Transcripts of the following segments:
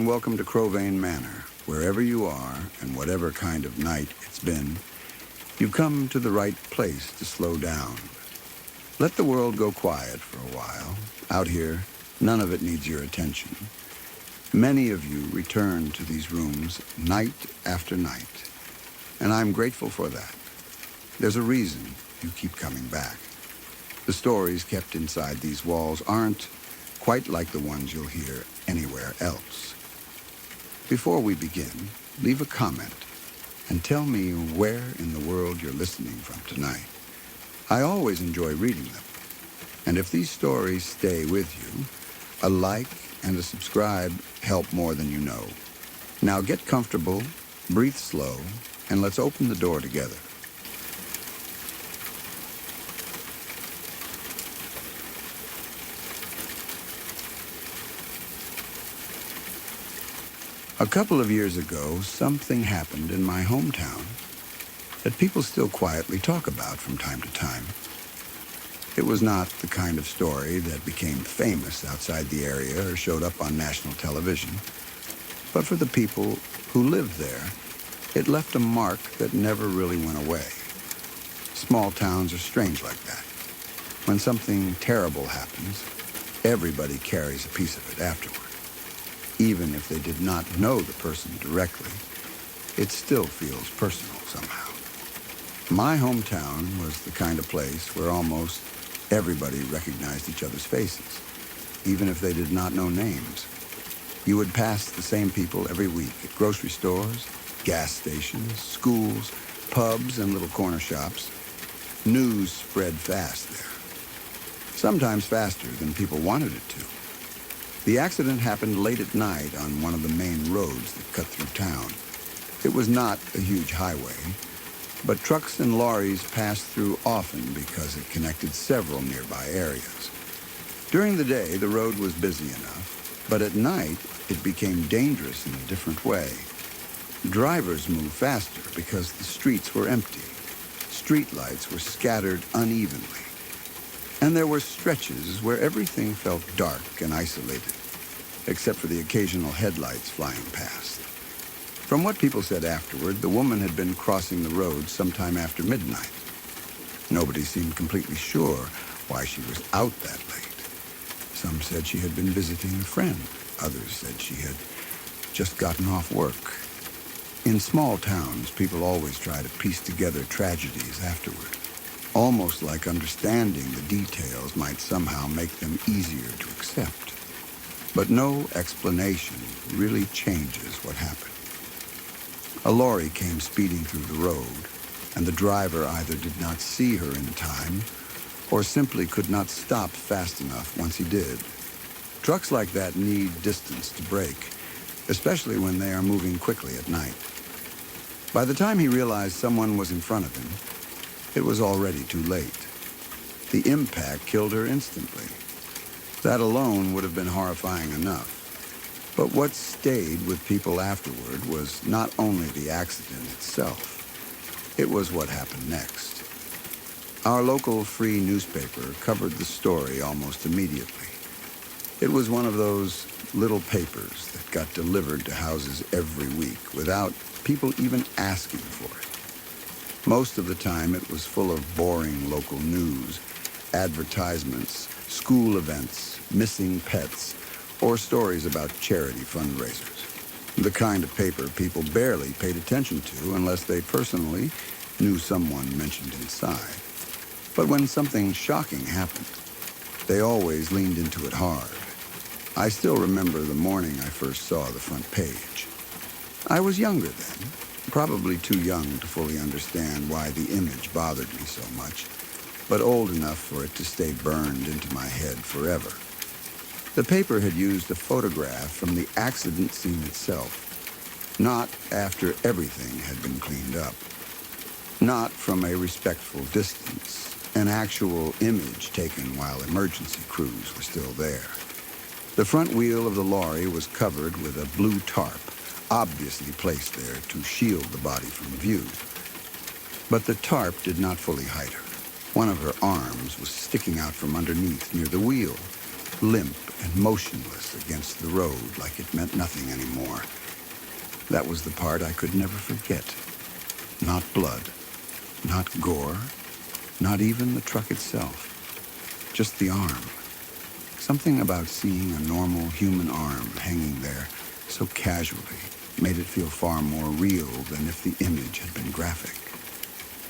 and welcome to Crowvane Manor. Wherever you are, and whatever kind of night it's been, you've come to the right place to slow down. Let the world go quiet for a while. Out here, none of it needs your attention. Many of you return to these rooms night after night, and I'm grateful for that. There's a reason you keep coming back. The stories kept inside these walls aren't quite like the ones you'll hear anywhere else. Before we begin, leave a comment and tell me where in the world you're listening from tonight. I always enjoy reading them. And if these stories stay with you, a like and a subscribe help more than you know. Now get comfortable, breathe slow, and let's open the door together. A couple of years ago, something happened in my hometown that people still quietly talk about from time to time. It was not the kind of story that became famous outside the area or showed up on national television. But for the people who lived there, it left a mark that never really went away. Small towns are strange like that. When something terrible happens, everybody carries a piece of it afterward. Even if they did not know the person directly, it still feels personal somehow. My hometown was the kind of place where almost everybody recognized each other's faces, even if they did not know names. You would pass the same people every week at grocery stores, gas stations, schools, pubs, and little corner shops. News spread fast there, sometimes faster than people wanted it to. The accident happened late at night on one of the main roads that cut through town. It was not a huge highway, but trucks and lorries passed through often because it connected several nearby areas. During the day, the road was busy enough, but at night, it became dangerous in a different way. Drivers moved faster because the streets were empty. Streetlights were scattered unevenly. And there were stretches where everything felt dark and isolated, except for the occasional headlights flying past. From what people said afterward, the woman had been crossing the road sometime after midnight. Nobody seemed completely sure why she was out that late. Some said she had been visiting a friend. Others said she had just gotten off work. In small towns, people always try to piece together tragedies afterward. Almost like understanding the details might somehow make them easier to accept. But no explanation really changes what happened. A lorry came speeding through the road, and the driver either did not see her in time or simply could not stop fast enough once he did. Trucks like that need distance to brake, especially when they are moving quickly at night. By the time he realized someone was in front of him, it was already too late. The impact killed her instantly. That alone would have been horrifying enough. But what stayed with people afterward was not only the accident itself, it was what happened next. Our local free newspaper covered the story almost immediately. It was one of those little papers that got delivered to houses every week without people even asking for it. Most of the time, it was full of boring local news, advertisements, school events, missing pets, or stories about charity fundraisers. The kind of paper people barely paid attention to unless they personally knew someone mentioned inside. But when something shocking happened, they always leaned into it hard. I still remember the morning I first saw the front page. I was younger then. Probably too young to fully understand why the image bothered me so much, but old enough for it to stay burned into my head forever. The paper had used a photograph from the accident scene itself, not after everything had been cleaned up, not from a respectful distance, an actual image taken while emergency crews were still there. The front wheel of the lorry was covered with a blue tarp, obviously placed there to shield the body from view. But the tarp did not fully hide her. One of her arms was sticking out from underneath near the wheel, limp and motionless against the road like it meant nothing anymore. That was the part I could never forget. Not blood, not gore, not even the truck itself. Just the arm. Something about seeing a normal human arm hanging there so casually made it feel far more real than if the image had been graphic.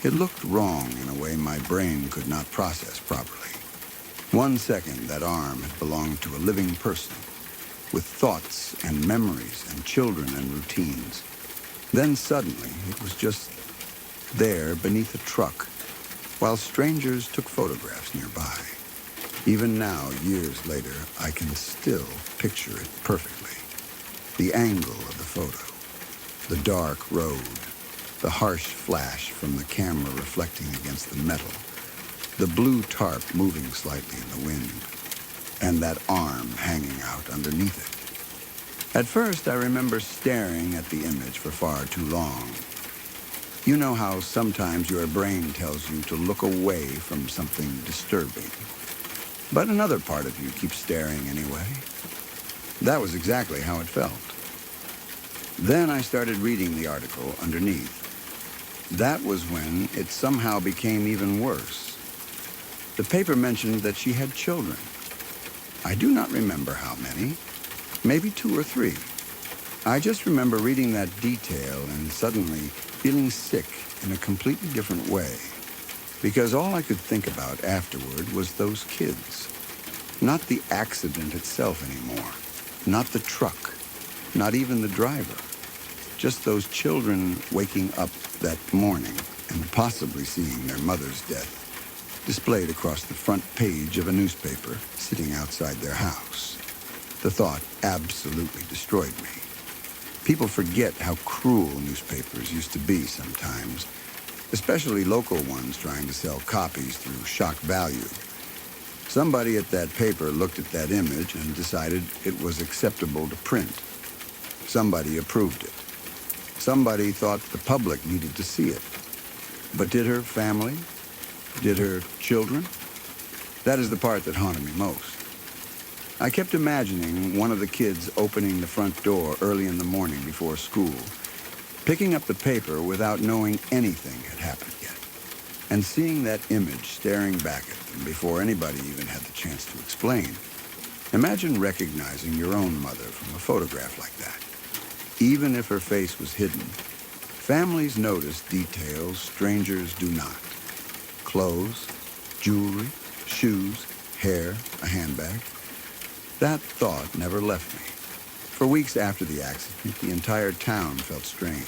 It looked wrong in a way my brain could not process properly. 1 second, that arm had belonged to a living person, with thoughts and memories and children and routines. Then suddenly, it was just there beneath a truck, while strangers took photographs nearby. Even now, years later, I can still picture it perfectly. The angle of the photo, the dark road, the harsh flash from the camera reflecting against the metal, the blue tarp moving slightly in the wind, and that arm hanging out underneath it. At first, I remember staring at the image for far too long. You know how sometimes your brain tells you to look away from something disturbing, but another part of you keeps staring anyway. That was exactly how it felt. Then I started reading the article underneath. That was when it somehow became even worse. The paper mentioned that she had children. I do not remember how many, maybe 2 or 3. I just remember reading that detail and suddenly feeling sick in a completely different way, because all I could think about afterward was those kids. Not the accident itself anymore, not the truck, not even the driver. Just those children waking up that morning and possibly seeing their mother's death displayed across the front page of a newspaper sitting outside their house. The thought absolutely destroyed me. People forget how cruel newspapers used to be sometimes, especially local ones trying to sell copies through shock value. Somebody at that paper looked at that image and decided it was acceptable to print. Somebody approved it. Somebody thought the public needed to see it. But did her family? Did her children? That is the part that haunted me most. I kept imagining one of the kids opening the front door early in the morning before school, picking up the paper without knowing anything had happened yet, and seeing that image staring back at them before anybody even had the chance to explain. Imagine recognizing your own mother from a photograph like that. Even if her face was hidden, families notice details strangers do not. Clothes, jewelry, shoes, hair, a handbag. That thought never left me. For weeks after the accident, the entire town felt strange.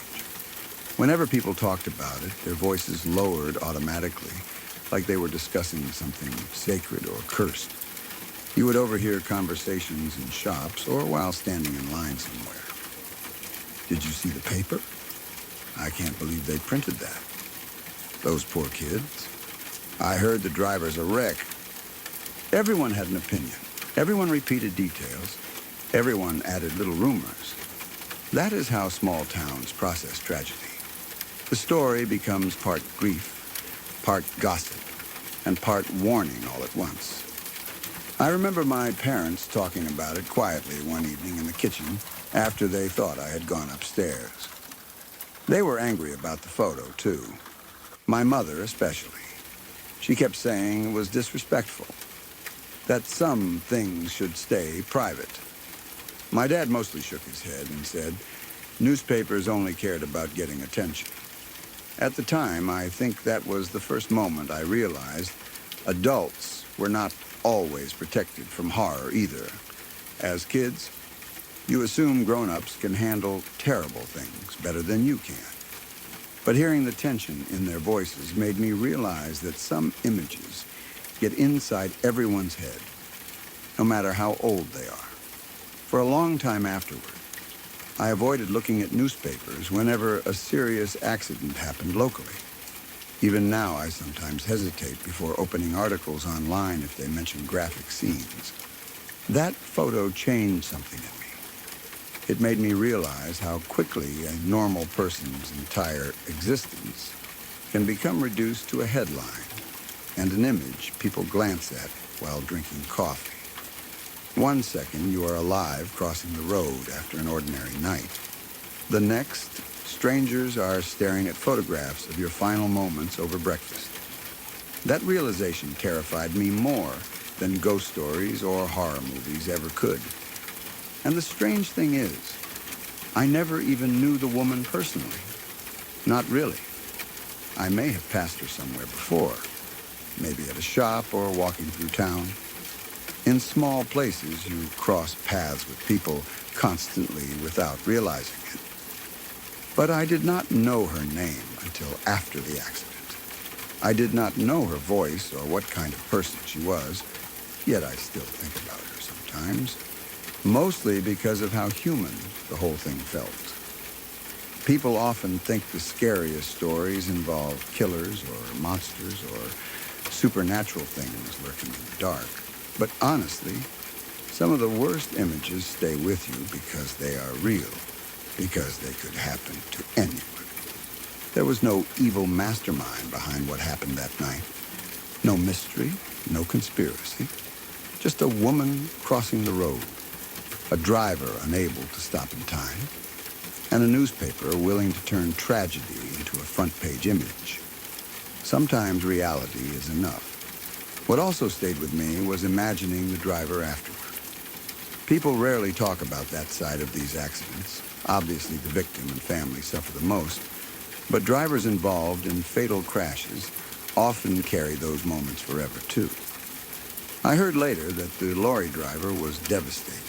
Whenever people talked about it, their voices lowered automatically, like they were discussing something sacred or cursed. You would overhear conversations in shops or while standing in line somewhere. Did you see the paper? I can't believe they printed that. Those poor kids. I heard the driver's a wreck. Everyone had an opinion. Everyone repeated details. Everyone added little rumors. That is how small towns process tragedy. The story becomes part grief, part gossip, and part warning all at once. I remember my parents talking about it quietly one evening in the kitchen after they thought I had gone upstairs. They were angry about the photo, too. My mother especially. She kept saying it was disrespectful, that some things should stay private. My dad mostly shook his head and said newspapers only cared about getting attention. At the time, I think that was the first moment I realized adults were not always protected from horror either. As kids, you assume grown-ups can handle terrible things better than you can. But hearing the tension in their voices made me realize that some images get inside everyone's head, no matter how old they are. For a long time afterward, I avoided looking at newspapers whenever a serious accident happened locally. Even now, I sometimes hesitate before opening articles online if they mention graphic scenes. That photo changed something in me. It made me realize how quickly a normal person's entire existence can become reduced to a headline and an image people glance at while drinking coffee. One second, you are alive crossing the road after an ordinary night. The next, strangers are staring at photographs of your final moments over breakfast. That realization terrified me more than ghost stories or horror movies ever could. And the strange thing is, I never even knew the woman personally. Not really. I may have passed her somewhere before, maybe at a shop or walking through town. In small places, you cross paths with people constantly without realizing it. But I did not know her name until after the accident. I did not know her voice or what kind of person she was, yet I still think about her sometimes, mostly because of how human the whole thing felt. People often think the scariest stories involve killers or monsters or supernatural things lurking in the dark. But honestly, some of the worst images stay with you because they are real, because they could happen to anyone. There was no evil mastermind behind what happened that night. No mystery, no conspiracy. Just a woman crossing the road, a driver unable to stop in time, and a newspaper willing to turn tragedy into a front-page image. Sometimes reality is enough. What also stayed with me was imagining the driver afterward. People rarely talk about that side of these accidents. Obviously, the victim and family suffer the most, but drivers involved in fatal crashes often carry those moments forever, too. I heard later that the lorry driver was devastated.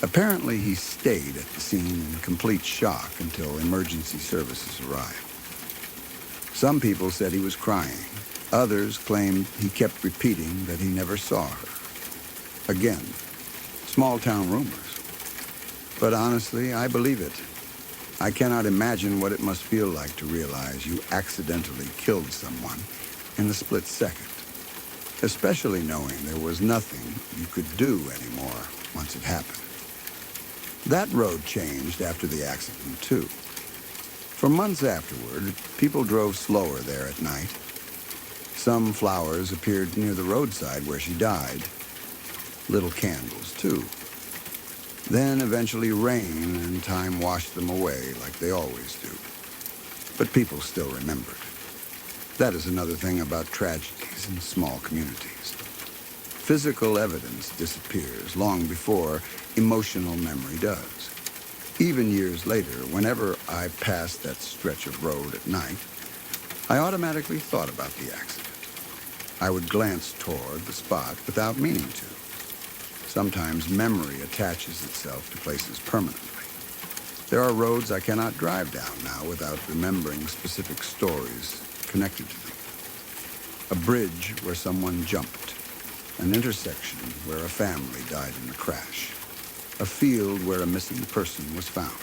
Apparently, he stayed at the scene in complete shock until emergency services arrived. Some people said he was crying. Others claimed he kept repeating that he never saw her. Again, small-town rumors. But honestly, I believe it. I cannot imagine what it must feel like to realize you accidentally killed someone in a split second, especially knowing there was nothing you could do anymore once it happened. That road changed after the accident, too. For months afterward, people drove slower there at night. Some flowers appeared near the roadside where she died. Little candles, too. Then eventually rain and time washed them away like they always do. But people still remembered. That is another thing about tragedies in small communities. Physical evidence disappears long before emotional memory does. Even years later, whenever I passed that stretch of road at night, I automatically thought about the accident. I would glance toward the spot without meaning to. Sometimes memory attaches itself to places permanently. There are roads I cannot drive down now without remembering specific stories connected to them. A bridge where someone jumped. An intersection where a family died in a crash. A field where a missing person was found.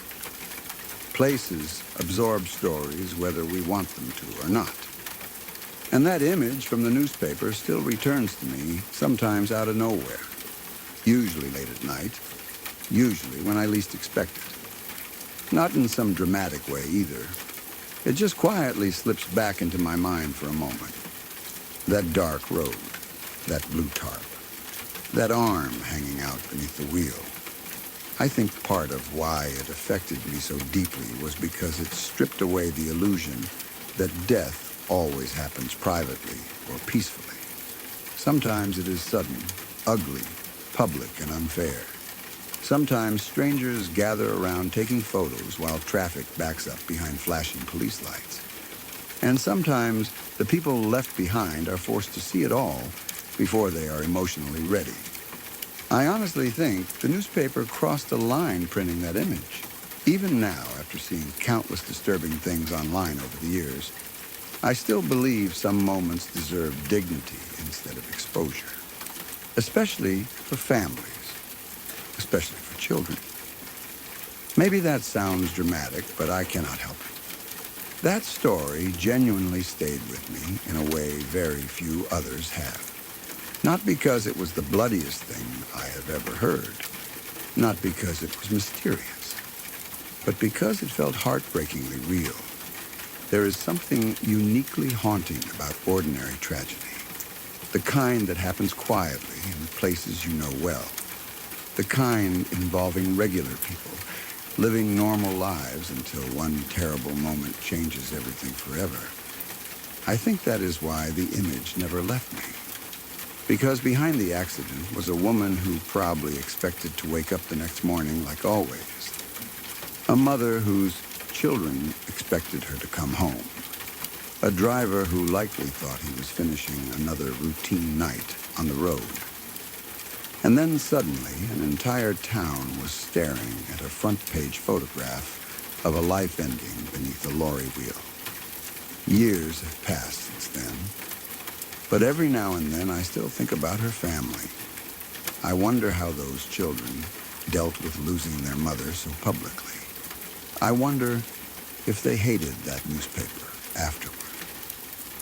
Places absorb stories whether we want them to or not. And that image from the newspaper still returns to me, sometimes out of nowhere. Usually late at night, usually when I least expect it. Not in some dramatic way either. It just quietly slips back into my mind for a moment. That dark road, that blue tarp, that arm hanging out beneath the wheel. I think part of why it affected me so deeply was because it stripped away the illusion that death always happens privately or peacefully. Sometimes it is sudden, ugly, public and unfair. Sometimes strangers gather around taking photos while traffic backs up behind flashing police lights. And sometimes the people left behind are forced to see it all before they are emotionally ready. I honestly think the newspaper crossed a line printing that image. Even now, after seeing countless disturbing things online over the years, I still believe some moments deserve dignity instead of exposure. Especially for families, especially for children. Maybe that sounds dramatic, but I cannot help it. That story genuinely stayed with me in a way very few others have. Not because it was the bloodiest thing I have ever heard, not because it was mysterious, but because it felt heartbreakingly real. There is something uniquely haunting about ordinary tragedy. The kind that happens quietly in places you know well. The kind involving regular people, living normal lives until one terrible moment changes everything forever. I think that is why the image never left me. Because behind the accident was a woman who probably expected to wake up the next morning like always. A mother whose children expected her to come home. A driver who likely thought he was finishing another routine night on the road. And then suddenly, an entire town was staring at a front-page photograph of a life ending beneath a lorry wheel. Years have passed since then, but every now and then I still think about her family. I wonder how those children dealt with losing their mother so publicly. I wonder if they hated that newspaper afterward.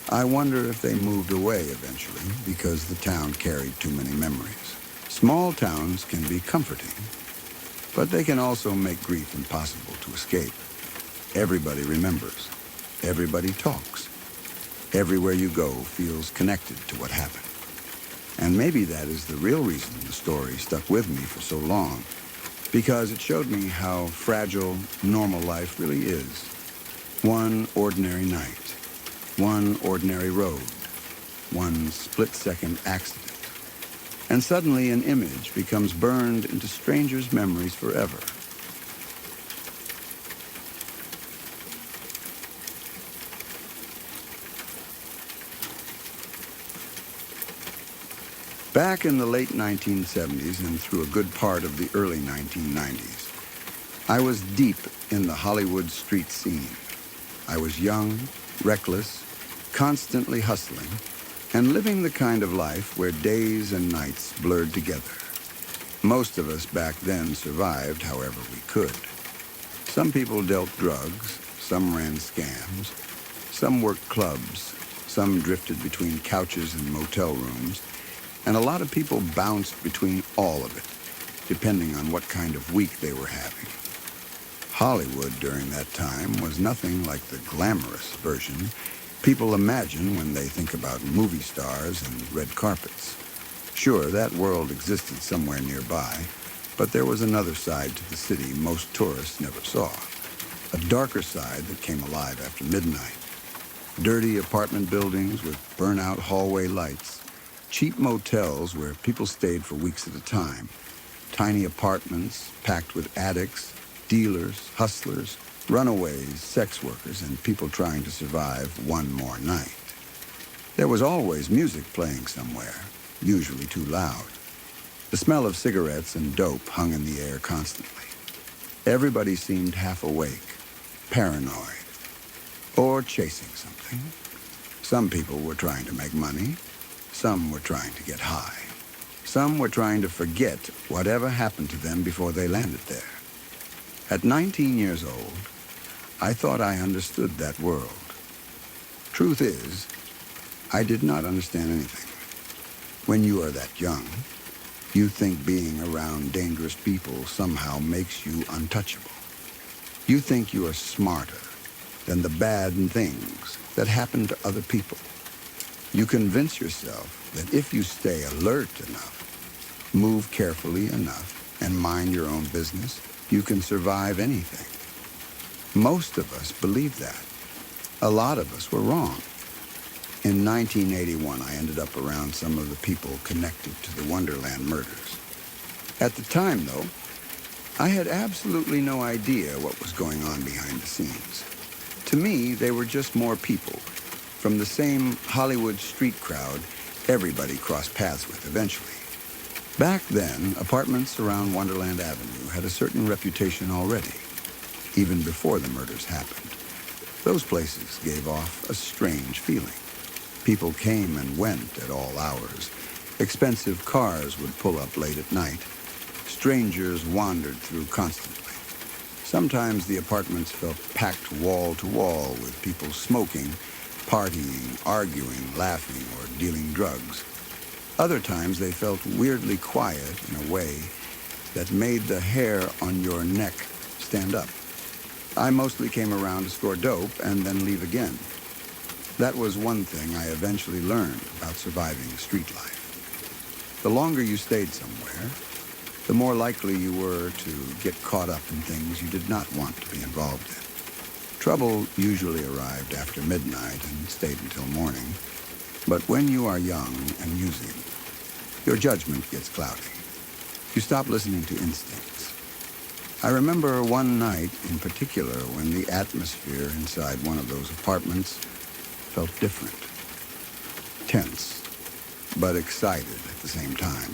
I wonder if they moved away eventually because the town carried too many memories. Small towns can be comforting, but they can also make grief impossible to escape. Everybody remembers. Everybody talks. Everywhere you go feels connected to what happened. And maybe that is the real reason the story stuck with me for so long, because it showed me how fragile normal life really is. One ordinary night, one ordinary road, one split-second accident. And suddenly an image becomes burned into strangers' memories forever. Back in the late 1970s and through a good part of the early 1990s, I was deep in the Hollywood street scene. I was young, reckless, constantly hustling, and living the kind of life where days and nights blurred together. Most of us back then survived however we could. Some people dealt drugs, some ran scams, some worked clubs, some drifted between couches and motel rooms, and a lot of people bounced between all of it, depending on what kind of week they were having. Hollywood during that time was nothing like the glamorous version people imagine when they think about movie stars and red carpets. Sure, that world existed somewhere nearby, but there was another side to the city most tourists never saw. A darker side that came alive after midnight. Dirty apartment buildings with burnt-out hallway lights. Cheap motels where people stayed for weeks at a time. Tiny apartments packed with addicts, dealers, hustlers, runaways, sex workers, and people trying to survive one more night. There was always music playing somewhere, usually too loud. The smell of cigarettes and dope hung in the air constantly. Everybody seemed half awake, paranoid, or chasing something. Some people were trying to make money. Some were trying to get high. Some were trying to forget whatever happened to them before they landed there. At 19 years old, I thought I understood that world. Truth is, I did not understand anything. When you are that young, you think being around dangerous people somehow makes you untouchable. You think you are smarter than the bad things that happen to other people. You convince yourself that if you stay alert enough, move carefully enough, and mind your own business, you can survive anything. Most of us believed that. A lot of us were wrong. In 1981, I ended up around some of the people connected to the Wonderland murders. At the time, though, I had absolutely no idea what was going on behind the scenes. To me, they were just more people from the same Hollywood street crowd everybody crossed paths with eventually. Back then, apartments around Wonderland Avenue had a certain reputation already, even before the murders happened. Those places gave off a strange feeling. People came and went at all hours. Expensive cars would pull up late at night. Strangers wandered through constantly. Sometimes the apartments felt packed wall to wall with people smoking, partying, arguing, laughing, or dealing drugs. Other times they felt weirdly quiet in a way that made the hair on your neck stand up. I mostly came around to score dope and then leave again. That was one thing I eventually learned about surviving street life. The longer you stayed somewhere, the more likely you were to get caught up in things you did not want to be involved in. Trouble usually arrived after midnight and stayed until morning, but when you are young and using, your judgment gets cloudy. You stop listening to instincts. I remember one night in particular when the atmosphere inside one of those apartments felt different. Tense, but excited at the same time.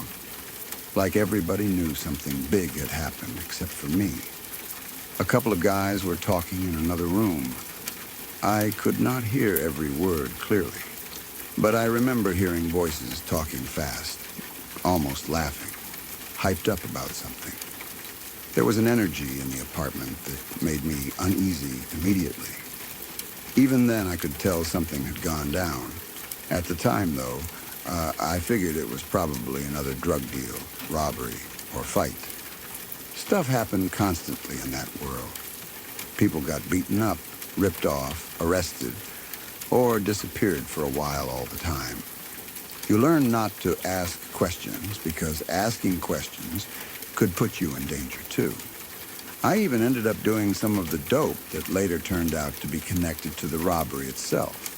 Like everybody knew something big had happened except for me. A couple of guys were talking in another room. I could not hear every word clearly, but I remember hearing voices talking fast, almost laughing, hyped up about something. There was an energy in the apartment that made me uneasy immediately. Even then, I could tell something had gone down. At the time, though, I figured it was probably another drug deal, robbery, or fight. Stuff happened constantly in that world. People got beaten up, ripped off, arrested, or disappeared for a while all the time. You learn not to ask questions because asking questions could put you in danger too. I even ended up doing some of the dope that later turned out to be connected to the robbery itself.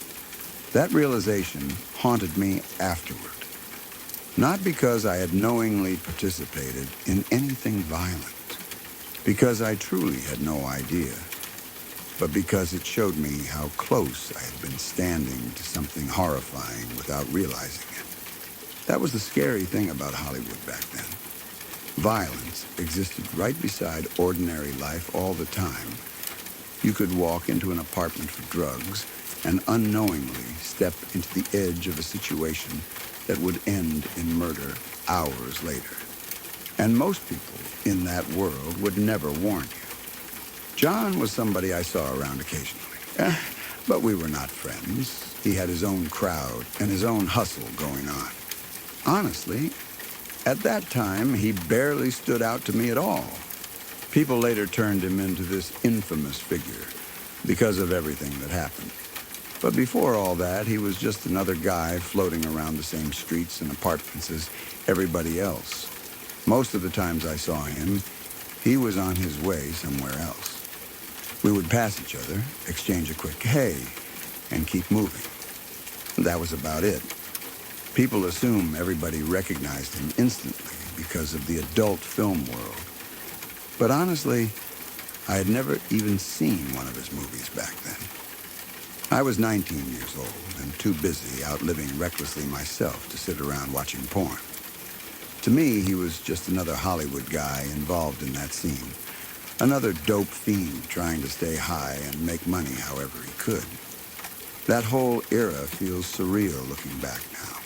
That realization haunted me afterward. Not because I had knowingly participated in anything violent, because I truly had no idea, but because it showed me how close I had been standing to something horrifying without realizing it. That was the scary thing about Hollywood back then. Violence existed right beside ordinary life all the time. You could walk into an apartment for drugs and unknowingly step into the edge of a situation that would end in murder hours later. And most people in that world would never warn you. John was somebody I saw around occasionally, but we were not friends. He had his own crowd and his own hustle going on. Honestly, at that time, he barely stood out to me at all. People later turned him into this infamous figure because of everything that happened. But before all that, he was just another guy floating around the same streets and apartments as everybody else. Most of the times I saw him, he was on his way somewhere else. We would pass each other, exchange a quick hey, and keep moving. That was about it. People assume everybody recognized him instantly because of the adult film world. But honestly, I had never even seen one of his movies back then. I was 19 years old and too busy out living recklessly myself to sit around watching porn. To me, he was just another Hollywood guy involved in that scene. Another dope fiend trying to stay high and make money however he could. That whole era feels surreal looking back now.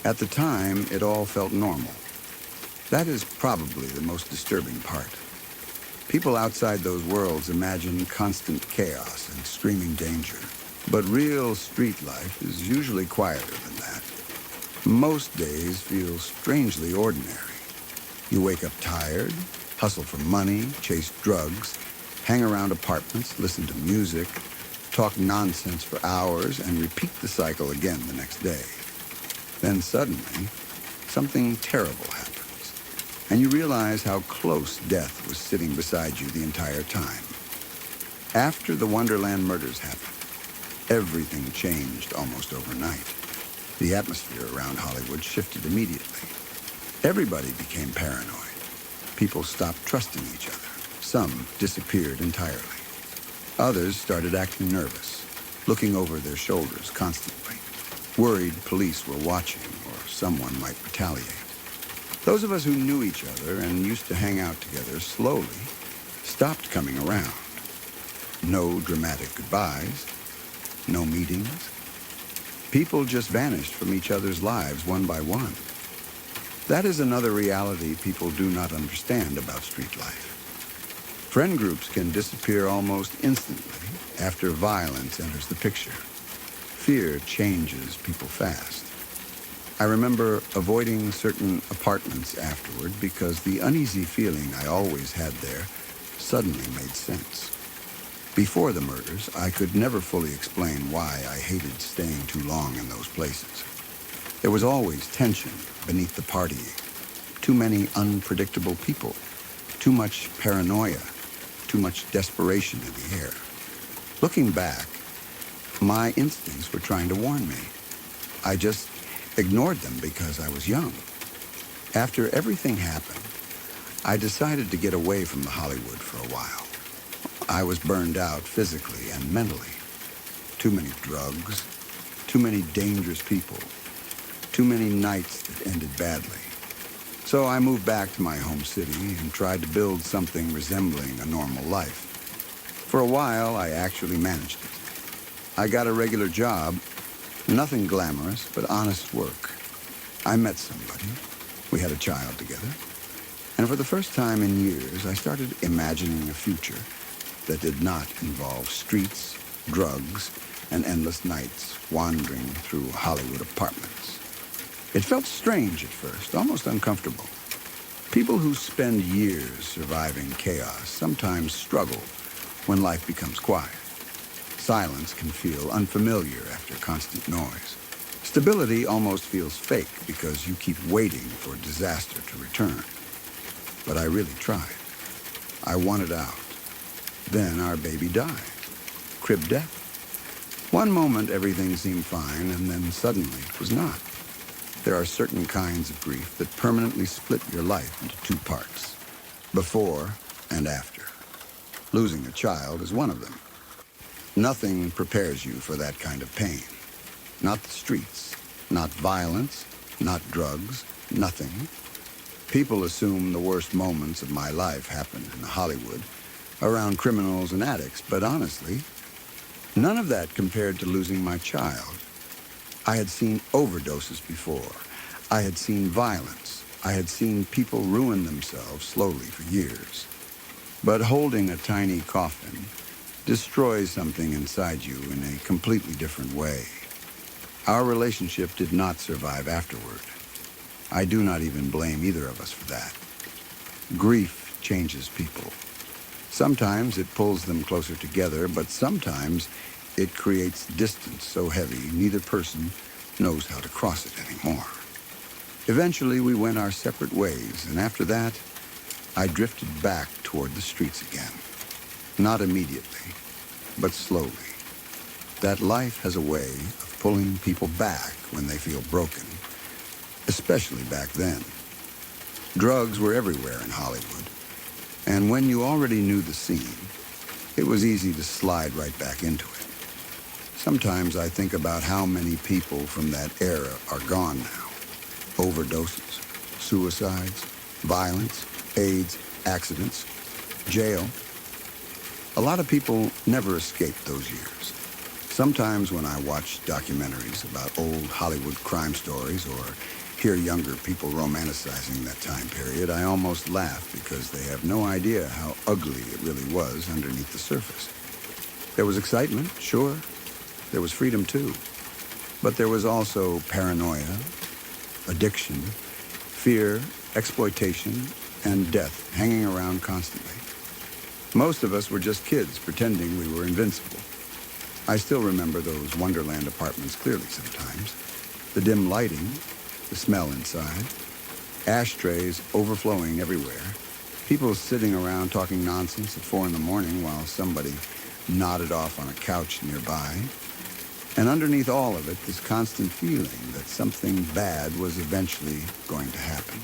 At the time, it all felt normal. That is probably the most disturbing part. People outside those worlds imagine constant chaos and screaming danger. But real street life is usually quieter than that. Most days feel strangely ordinary. You wake up tired, hustle for money, chase drugs, hang around apartments, listen to music, talk nonsense for hours, and repeat the cycle again the next day. Then suddenly, something terrible happens, and you realize how close death was sitting beside you the entire time. After the Wonderland murders happened, everything changed almost overnight. The atmosphere around Hollywood shifted immediately. Everybody became paranoid. People stopped trusting each other. Some disappeared entirely. Others started acting nervous, looking over their shoulders constantly, worried police were watching or someone might retaliate. Those of us who knew each other and used to hang out together slowly stopped coming around. No dramatic goodbyes. No meetings. People just vanished from each other's lives one by one. That is another reality people do not understand about street life. Friend groups can disappear almost instantly after violence enters the picture. Fear changes people fast. I remember avoiding certain apartments afterward because the uneasy feeling I always had there suddenly made sense. Before the murders, I could never fully explain why I hated staying too long in those places. There was always tension beneath the partying. too many unpredictable people, too much paranoia, too much desperation in the air. Looking back, my instincts were trying to warn me. I just ignored them because I was young. After everything happened, I decided to get away from the Hollywood for a while. I was burned out physically and mentally. Too many drugs, too many dangerous people, too many nights that ended badly. So I moved back to my home city and tried to build something resembling a normal life. For a while, I actually managed it. I got a regular job, nothing glamorous, but honest work. I met somebody. We had a child together. And for the first time in years, I started imagining a future that did not involve streets, drugs, and endless nights wandering through Hollywood apartments. It felt strange at first, almost uncomfortable. People who spend years surviving chaos sometimes struggle when life becomes quiet. Silence can feel unfamiliar after constant noise. Stability almost feels fake because you keep waiting for disaster to return. But I really tried. I wanted out. Then our baby died. Crib death. One moment everything seemed fine, and then suddenly it was not. There are certain kinds of grief that permanently split your life into two parts, before and after. Losing a child is one of them. Nothing prepares you for that kind of pain. Not the streets, not violence, not drugs, nothing. People assume the worst moments of my life happened in Hollywood, around criminals and addicts, but honestly, none of that compared to losing my child. I had seen overdoses before. I had seen violence. I had seen people ruin themselves slowly for years. But holding a tiny coffin destroys something inside you in a completely different way. Our relationship did not survive afterward. I do not even blame either of us for that. Grief changes people. Sometimes it pulls them closer together, but sometimes it creates distance so heavy neither person knows how to cross it anymore. Eventually, we went our separate ways, and after that, I drifted back toward the streets again. Not immediately, but slowly. That life has a way of pulling people back when they feel broken, especially back then. Drugs were everywhere in Hollywood, and when you already knew the scene, it was easy to slide right back into it. Sometimes I think about how many people from that era are gone now. Overdoses, suicides, violence, AIDS, accidents, jail. A lot of people never escaped those years. Sometimes when I watch documentaries about old Hollywood crime stories or hear younger people romanticizing that time period, I almost laugh because they have no idea how ugly it really was underneath the surface. There was excitement, sure. There was freedom too. But there was also paranoia, addiction, fear, exploitation, and death hanging around constantly. Most of us were just kids pretending we were invincible. I still remember those Wonderland apartments clearly sometimes. The dim lighting, the smell inside, ashtrays overflowing everywhere, people sitting around talking nonsense at 4 in the morning while somebody nodded off on a couch nearby. And underneath all of it, this constant feeling that something bad was eventually going to happen.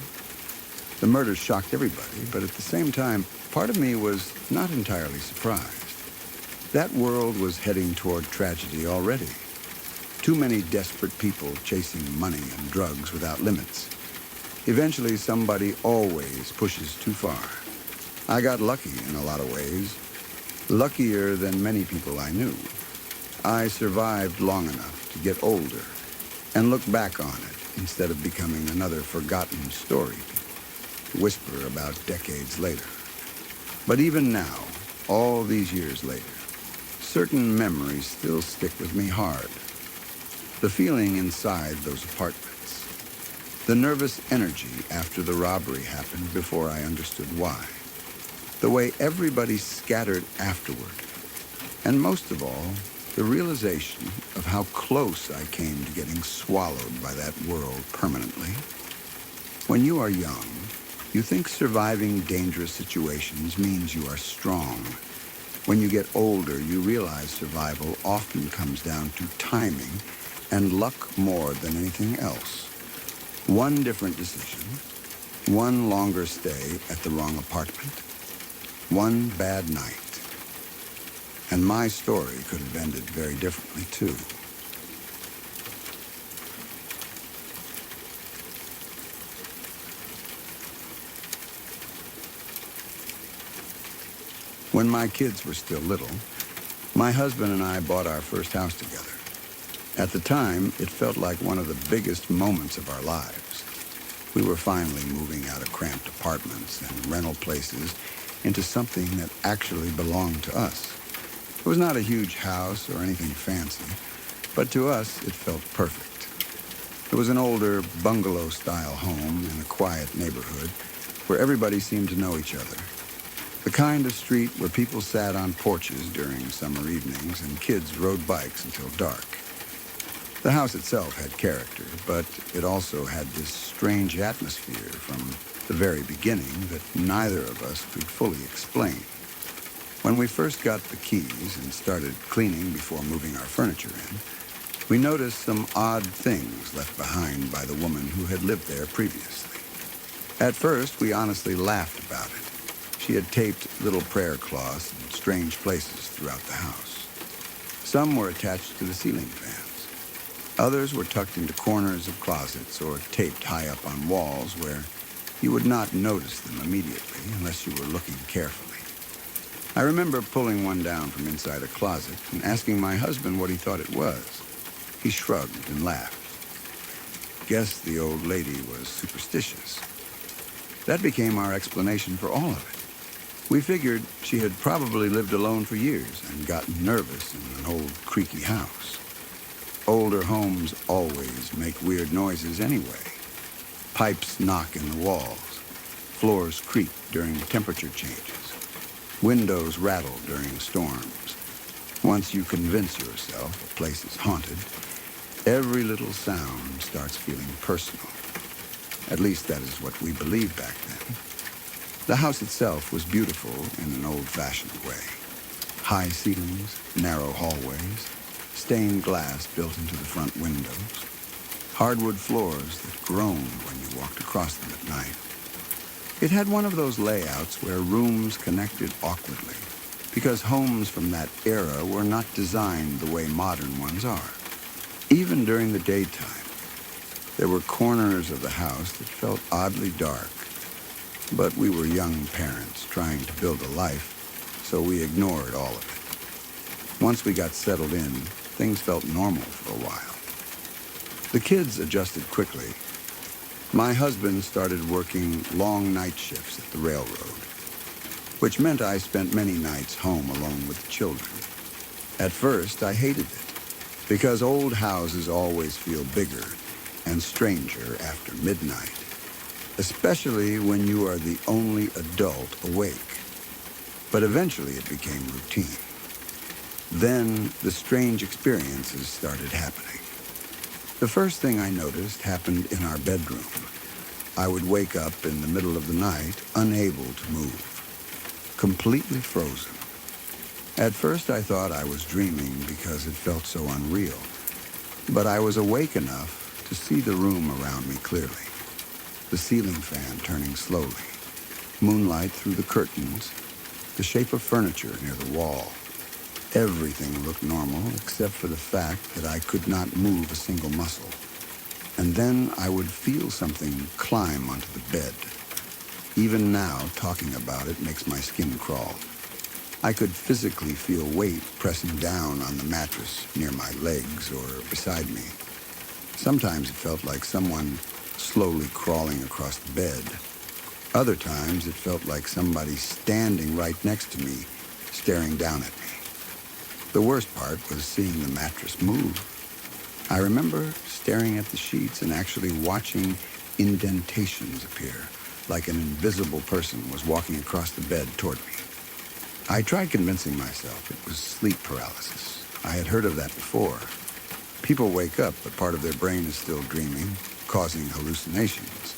The murders shocked everybody, but at the same time, part of me was not entirely surprised. That world was heading toward tragedy already. Too many desperate people chasing money and drugs without limits. Eventually, somebody always pushes too far. I got lucky in a lot of ways, luckier than many people I knew. I survived long enough to get older and look back on it instead of becoming another forgotten story people whisper about decades later. But even now, all these years later, certain memories still stick with me hard. The feeling inside those apartments, the nervous energy after the robbery happened before I understood why, the way everybody scattered afterward, and most of all, the realization of how close I came to getting swallowed by that world permanently. When you are young, You think surviving dangerous situations means you are strong. When you get older, you realize survival often comes down to timing and luck more than anything else. One different decision, one longer stay at the wrong apartment, one bad night. And my story could have ended very differently, too. When my kids were still little, my husband and I bought our first house together. At the time, it felt like one of the biggest moments of our lives. We were finally moving out of cramped apartments and rental places into something that actually belonged to us. It was not a huge house or anything fancy, but to us, it felt perfect. It was an older, bungalow-style home in a quiet neighborhood where everybody seemed to know each other. The kind of street where people sat on porches during summer evenings and kids rode bikes until dark. The house itself had character, but it also had this strange atmosphere from the very beginning that neither of us could fully explain. When we first got the keys and started cleaning before moving our furniture in, we noticed some odd things left behind by the woman who had lived there previously. At first, we honestly laughed about it. She had taped little prayer cloths in strange places throughout the house. Some were attached to the ceiling fans. Others were tucked into corners of closets or taped high up on walls where you would not notice them immediately unless you were looking carefully. I remember pulling one down from inside a closet and asking my husband what he thought it was. He shrugged and laughed. Guess the old lady was superstitious. That became our explanation for all of it. We figured she had probably lived alone for years and gotten nervous in an old creaky house. Older homes always make weird noises anyway. Pipes knock in the walls. Floors creak during temperature changes. Windows rattle during storms. Once you convince yourself a place is haunted, every little sound starts feeling personal. At least that is what we believed back then. The house itself was beautiful in an old-fashioned way. High ceilings, narrow hallways, stained glass built into the front windows, hardwood floors that groaned when you walked across them at night. It had one of those layouts where rooms connected awkwardly, because homes from that era were not designed the way modern ones are. Even during the daytime, there were corners of the house that felt oddly dark. But we were young parents trying to build a life, so we ignored all of it. Once we got settled in, things felt normal for a while. The kids adjusted quickly. My husband started working long night shifts at the railroad, which meant I spent many nights home alone with the children. At first, I hated it, because old houses always feel bigger and stranger after midnight, especially when you are the only adult awake. But eventually it became routine. Then the strange experiences started happening. The first thing I noticed happened in our bedroom. I would wake up in the middle of the night, unable to move, completely frozen. At first I thought I was dreaming because it felt so unreal, but I was awake enough to see the room around me clearly. The ceiling fan turning slowly, moonlight through the curtains, the shape of furniture near the wall. Everything looked normal except for the fact that I could not move a single muscle. And then I would feel something climb onto the bed. Even now, talking about it makes my skin crawl. I could physically feel weight pressing down on the mattress near my legs or beside me. Sometimes it felt like someone slowly crawling across the bed. Other times it felt like somebody standing right next to me, staring down at me. The worst part was seeing the mattress move. I remember staring at the sheets and actually watching indentations appear, like an invisible person was walking across the bed toward me. I tried convincing myself it was sleep paralysis. I had heard of that before. People wake up, but part of their brain is still dreaming, causing hallucinations.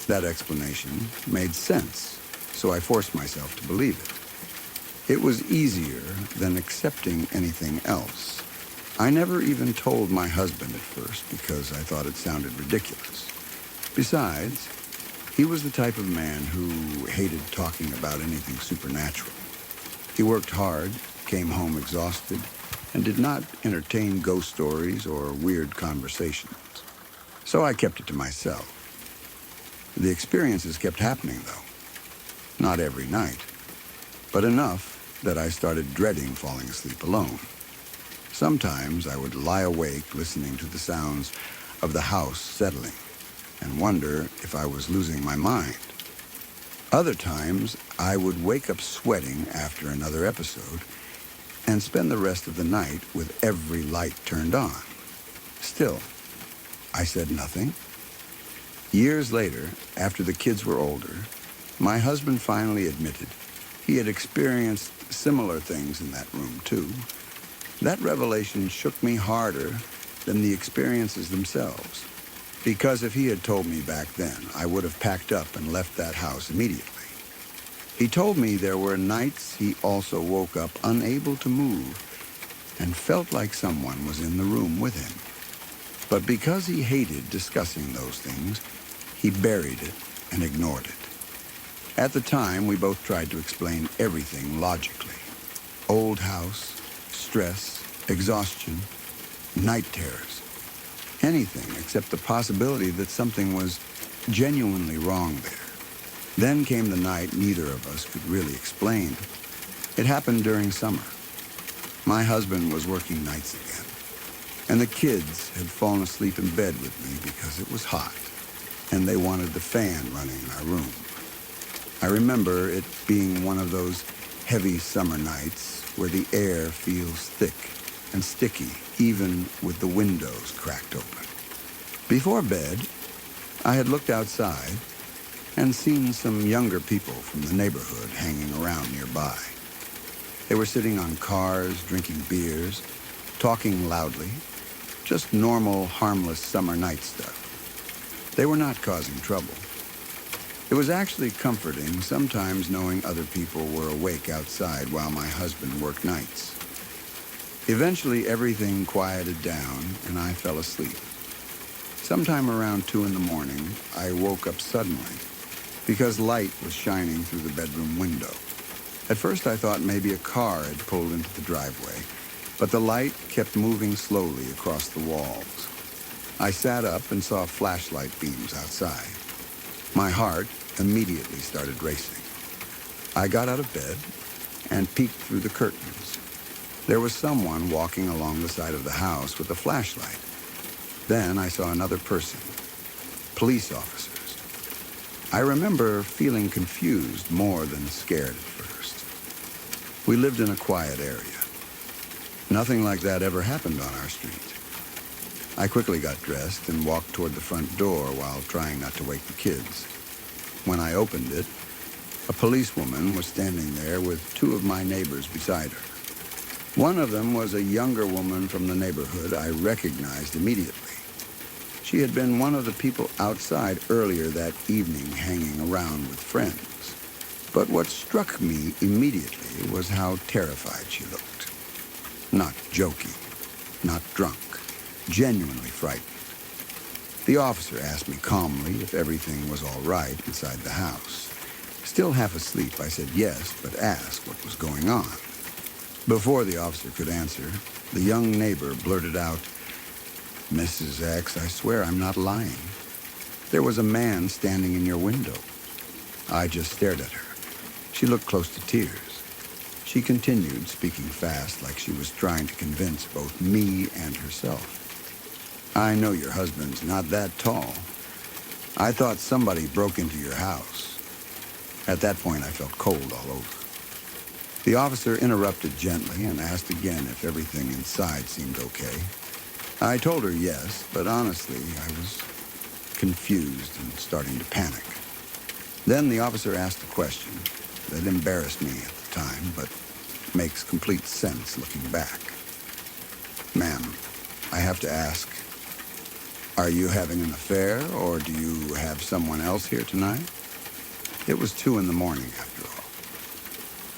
That explanation made sense, so I forced myself to believe it. It was easier than accepting anything else. I never even told my husband at first because I thought it sounded ridiculous. Besides, he was the type of man who hated talking about anything supernatural. He worked hard, came home exhausted, and did not entertain ghost stories or weird conversations. So I kept it to myself. The experiences kept happening, though. Not every night, but enough that I started dreading falling asleep alone. Sometimes I would lie awake listening to the sounds of the house settling and wonder if I was losing my mind. Other times, I would wake up sweating after another episode and spend the rest of the night with every light turned on. Still, I said nothing. Years later, after the kids were older, my husband finally admitted he had experienced similar things in that room, too. That revelation shook me harder than the experiences themselves, because if he had told me back then, I would have packed up and left that house immediately. He told me there were nights he also woke up unable to move and felt like someone was in the room with him. But because he hated discussing those things, he buried it and ignored it. At the time, we both tried to explain everything logically. Old house, stress, exhaustion, night terrors. Anything except the possibility that something was genuinely wrong there. Then came the night neither of us could really explain. It happened during summer. My husband was working nights again, and the kids had fallen asleep in bed with me because it was hot, and they wanted the fan running in our room. I remember it being one of those heavy summer nights where the air feels thick and sticky, even with the windows cracked open. Before bed, I had looked outside and seen some younger people from the neighborhood hanging around nearby. They were sitting on cars, drinking beers, talking loudly, just normal, harmless summer night stuff. They were not causing trouble. It was actually comforting sometimes knowing other people were awake outside while my husband worked nights. Eventually, everything quieted down and I fell asleep. Sometime around 2 in the morning, I woke up suddenly because light was shining through the bedroom window. At first, I thought maybe a car had pulled into the driveway, but the light kept moving slowly across the walls. I sat up and saw flashlight beams outside. My heart immediately started racing. I got out of bed and peeked through the curtains. There was someone walking along the side of the house with a flashlight. Then I saw another person, police officers. I remember feeling confused more than scared at first. We lived in a quiet area. Nothing like that ever happened on our street. I quickly got dressed and walked toward the front door while trying not to wake the kids. When I opened it, a policewoman was standing there with 2 of my neighbors beside her. One of them was a younger woman from the neighborhood I recognized immediately. She had been one of the people outside earlier that evening hanging around with friends. But what struck me immediately was how terrified she looked. Not joking, not drunk, genuinely frightened. The officer asked me calmly if everything was all right inside the house. Still half asleep, I said yes, but asked what was going on. Before the officer could answer, the young neighbor blurted out, "Mrs. X, I swear I'm not lying. There was a man standing in your window." I just stared at her. She looked close to tears. She continued, speaking fast like she was trying to convince both me and herself. "I know your husband's not that tall. I thought somebody broke into your house." At that point, I felt cold all over. The officer interrupted gently and asked again if everything inside seemed okay. I told her yes, but honestly, I was confused and starting to panic. Then the officer asked a question that embarrassed me at the time, but makes complete sense looking back. "Ma'am, I have to ask, Are you having an affair, or do you have someone else here tonight? It was 2 in the morning, after all.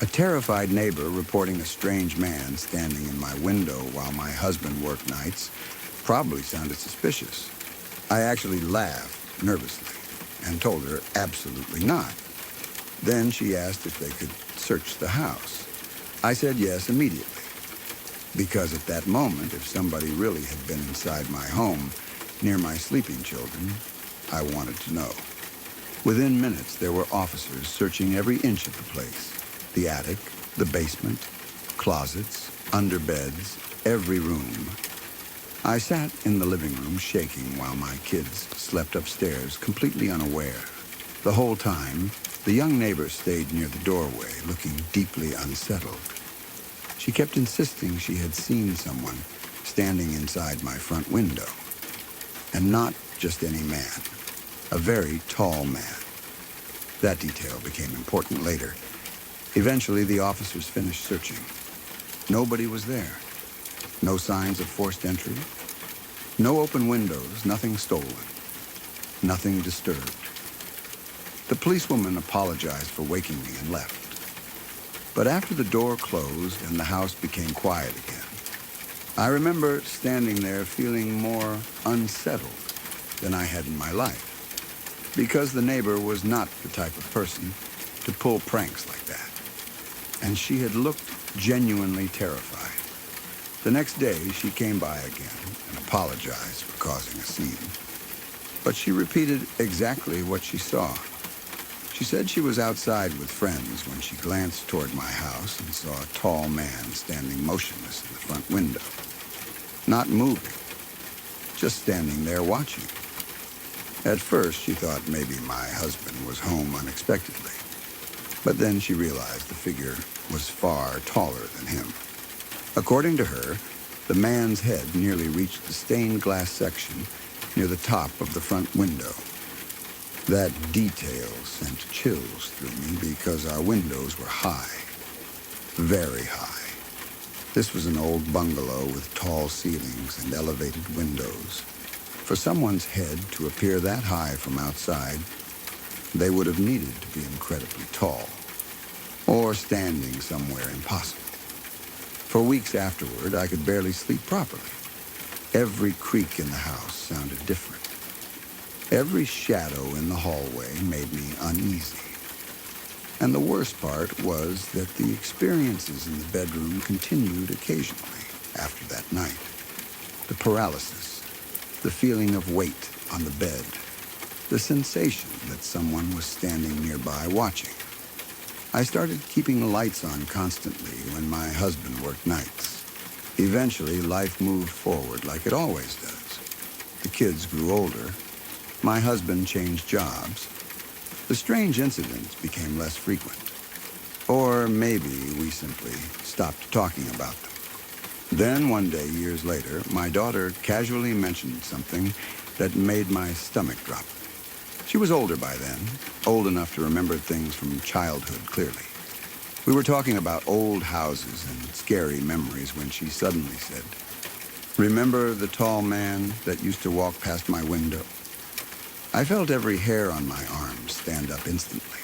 A terrified neighbor reporting a strange man standing in my window while my husband worked nights probably sounded suspicious. I actually laughed nervously and told her absolutely not. Then she asked if they could search the house. I said yes immediately, because at that moment, if somebody really had been inside my home near my sleeping children, I wanted to know. Within minutes, there were officers searching every inch of the place. The attic, the basement, closets, under beds, every room. I sat in the living room shaking while my kids slept upstairs, completely unaware. The whole time, the young neighbor stayed near the doorway, looking deeply unsettled. She kept insisting she had seen someone standing inside my front window. And not just any man, a very tall man. That detail became important later. Eventually, the officers finished searching. Nobody was there. No signs of forced entry. No open windows, nothing stolen. Nothing disturbed. The policewoman apologized for waking me and left. But after the door closed and the house became quiet again, I remember standing there feeling more unsettled than I had in my life, because the neighbor was not the type of person to pull pranks like that. And she had looked genuinely terrified. The next day, she came by again and apologized for causing a scene. But she repeated exactly what she saw. She said she was outside with friends when she glanced toward my house and saw a tall man standing motionless in the front window. Not moving, just standing there watching. At first, she thought maybe my husband was home unexpectedly. But then she realized the figure was far taller than him. According to her, the man's head nearly reached the stained glass section near the top of the front window. That detail sent chills through me because our windows were high, very high. This was an old bungalow with tall ceilings and elevated windows. For someone's head to appear that high from outside, they would have needed to be incredibly tall, or standing somewhere impossible. For weeks afterward, I could barely sleep properly. Every creak in the house sounded different. Every shadow in the hallway made me uneasy. And the worst part was that the experiences in the bedroom continued occasionally after that night. The paralysis, the feeling of weight on the bed, the sensation that someone was standing nearby watching. I started keeping the lights on constantly when my husband worked nights. Eventually, life moved forward like it always does. The kids grew older. My husband changed jobs. The strange incidents became less frequent. Or maybe we simply stopped talking about them. Then one day, years later, my daughter casually mentioned something that made my stomach drop. She was older by then, old enough to remember things from childhood clearly. We were talking about old houses and scary memories when she suddenly said, "Remember the tall man that used to walk past my window?" I felt every hair on my arm stand up instantly.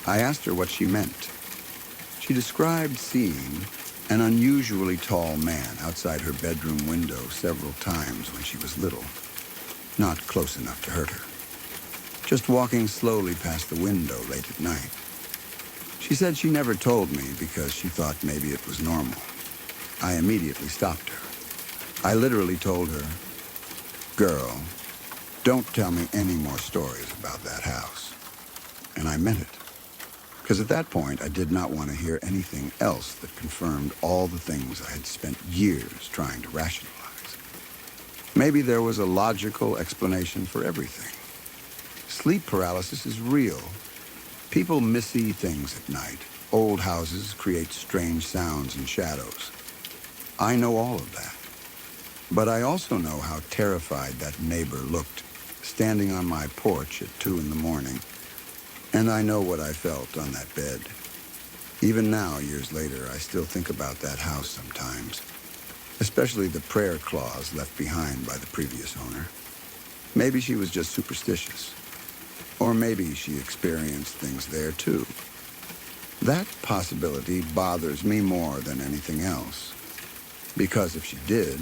I asked her what she meant. She described seeing an unusually tall man outside her bedroom window several times when she was little, not close enough to hurt her, just walking slowly past the window late at night. She said she never told me because she thought maybe it was normal. I immediately stopped her. I literally told her, "Girl, don't tell me any more stories about that house." And I meant it. Because at that point, I did not want to hear anything else that confirmed all the things I had spent years trying to rationalize. Maybe there was a logical explanation for everything. Sleep paralysis is real. People missee things at night. Old houses create strange sounds and shadows. I know all of that. But I also know how terrified that neighbor looked, standing on my porch at 2 in the morning. And I know what I felt on that bed. Even now, years later, I still think about that house sometimes, especially the prayer clause left behind by the previous owner. Maybe she was just superstitious. Or maybe she experienced things there too. That possibility bothers me more than anything else. Because if she did,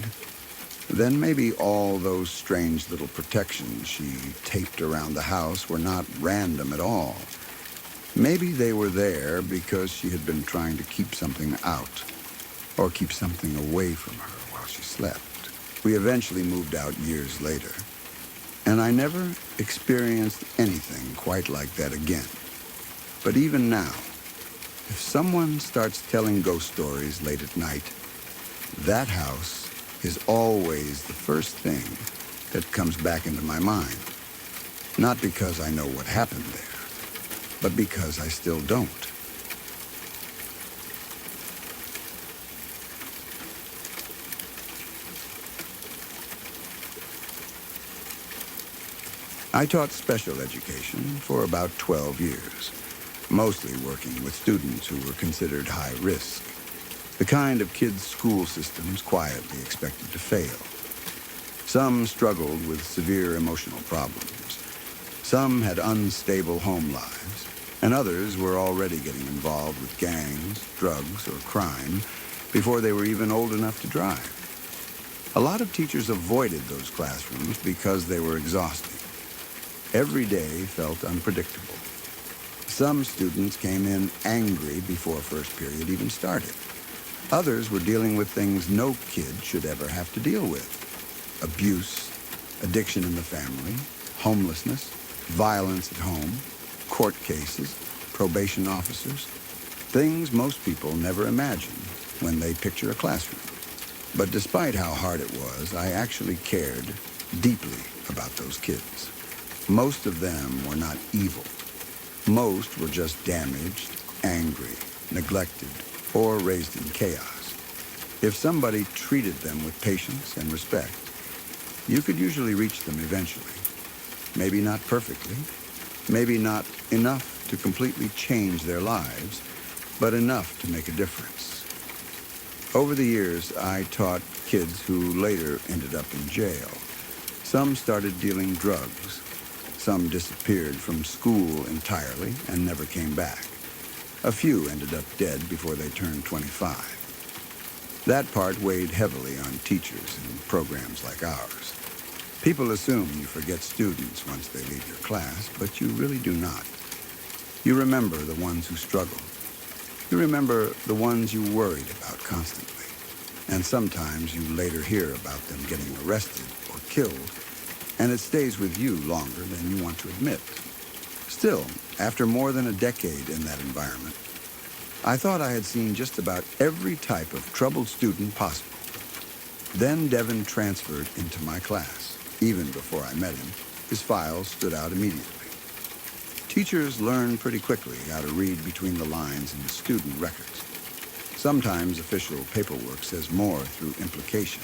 then maybe all those strange little protections she taped around the house were not random at all. Maybe they were there because she had been trying to keep something out, or keep something away from her while she slept. We eventually moved out years later, and I never experienced anything quite like that again. But even now, if someone starts telling ghost stories late at night, that house is always the first thing that comes back into my mind. Not because I know what happened there, but because I still don't. I taught special education for about 12 years, mostly working with students who were considered high risk, the kind of kids' school systems quietly expected to fail. Some struggled with severe emotional problems. Some had unstable home lives, and others were already getting involved with gangs, drugs, or crime before they were even old enough to drive. A lot of teachers avoided those classrooms because they were exhausting. Every day felt unpredictable. Some students came in angry before first period even started. Others were dealing with things no kid should ever have to deal with. Abuse, addiction in the family, homelessness, violence at home, court cases, probation officers. Things most people never imagine when they picture a classroom. But despite how hard it was, I actually cared deeply about those kids. Most of them were not evil. Most were just damaged, angry, neglected, or raised in chaos. If somebody treated them with patience and respect, you could usually reach them eventually. Maybe not perfectly, maybe not enough to completely change their lives, but enough to make a difference. Over the years, I taught kids who later ended up in jail. Some started dealing drugs. Some disappeared from school entirely and never came back. A few ended up dead before they turned 25. That part weighed heavily on teachers in programs like ours. People assume you forget students once they leave your class, but you really do not. You remember the ones who struggled. You remember the ones you worried about constantly. And sometimes you later hear about them getting arrested or killed, and it stays with you longer than you want to admit. Still, after more than a decade in that environment, I thought I had seen just about every type of troubled student possible. Then Devin transferred into my class. Even before I met him, his files stood out immediately. Teachers learn pretty quickly how to read between the lines in the student records. Sometimes official paperwork says more through implication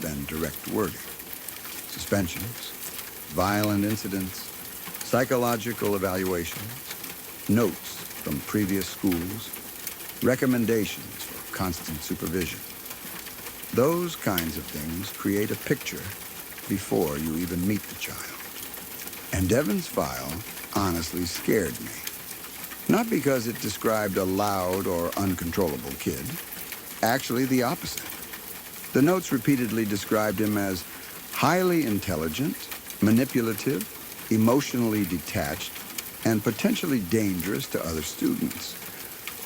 than direct wording. Suspensions, violent incidents, psychological evaluations, notes from previous schools, recommendations for constant supervision. Those kinds of things create a picture before you even meet the child. And Devin's file honestly scared me. Not because it described a loud or uncontrollable kid. Actually, the opposite. The notes repeatedly described him as highly intelligent, manipulative, emotionally detached, and potentially dangerous to other students.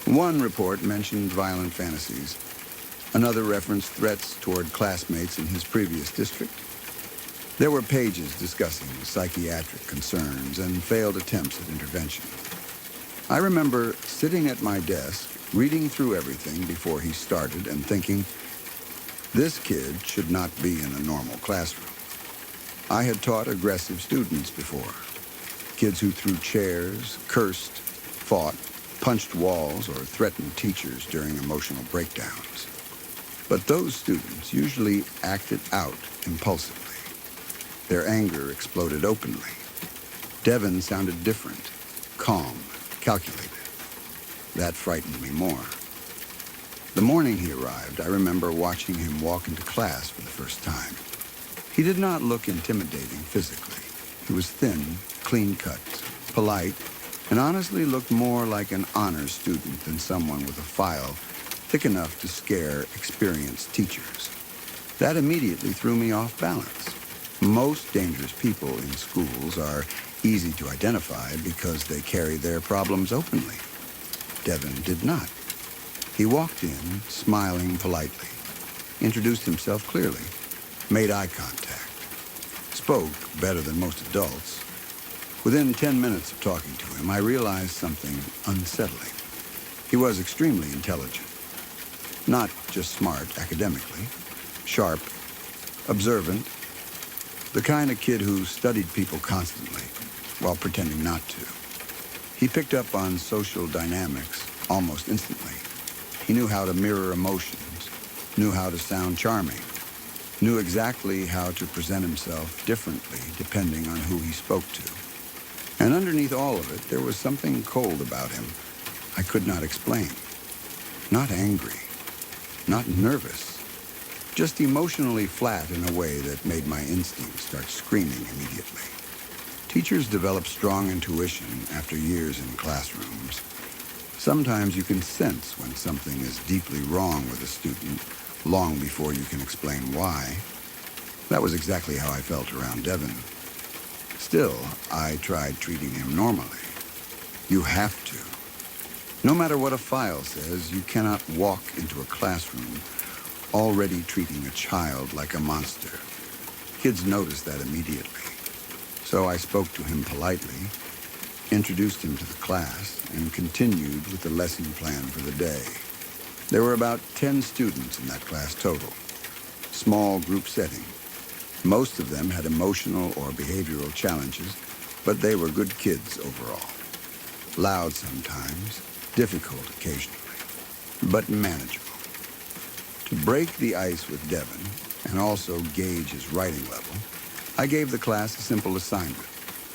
One report mentioned violent fantasies. Another referenced threats toward classmates in his previous district. There were pages discussing psychiatric concerns and failed attempts at intervention. I remember sitting at my desk, reading through everything before he started and thinking, this kid should not be in a normal classroom. I had taught aggressive students before. Kids who threw chairs, cursed, fought, punched walls, or threatened teachers during emotional breakdowns. But those students usually acted out impulsively. Their anger exploded openly. Devin sounded different, calm, calculated. That frightened me more. The morning he arrived, I remember watching him walk into class for the first time. He did not look intimidating physically. He was thin, clean-cut, polite, and honestly looked more like an honors student than someone with a file thick enough to scare experienced teachers. That immediately threw me off balance. Most dangerous people in schools are easy to identify because they carry their problems openly. Devin did not. He walked in, smiling politely, introduced himself clearly, made eye contact, spoke better than most adults. Within 10 minutes of talking to him, I realized something unsettling. He was extremely intelligent. Not just smart academically, sharp, observant, the kind of kid who studied people constantly while pretending not to. He picked up on social dynamics almost instantly. He knew how to mirror emotions, knew how to sound charming, knew exactly how to present himself differently depending on who he spoke to. And underneath all of it, there was something cold about him I could not explain. Not angry, not nervous, just emotionally flat in a way that made my instincts start screaming immediately. Teachers develop strong intuition after years in classrooms. Sometimes you can sense when something is deeply wrong with a student long before you can explain why. That was exactly how I felt around Devin. Still, I tried treating him normally. You have to. No matter what a file says, you cannot walk into a classroom already treating a child like a monster. Kids notice that immediately. So I spoke to him politely, introduced him to the class, and continued with the lesson plan for the day. There were about 10 students in that class total. Small group setting. Most of them had emotional or behavioral challenges, but they were good kids overall. Loud sometimes, difficult occasionally, but manageable. To break the ice with Devin, and also gauge his writing level, I gave the class a simple assignment.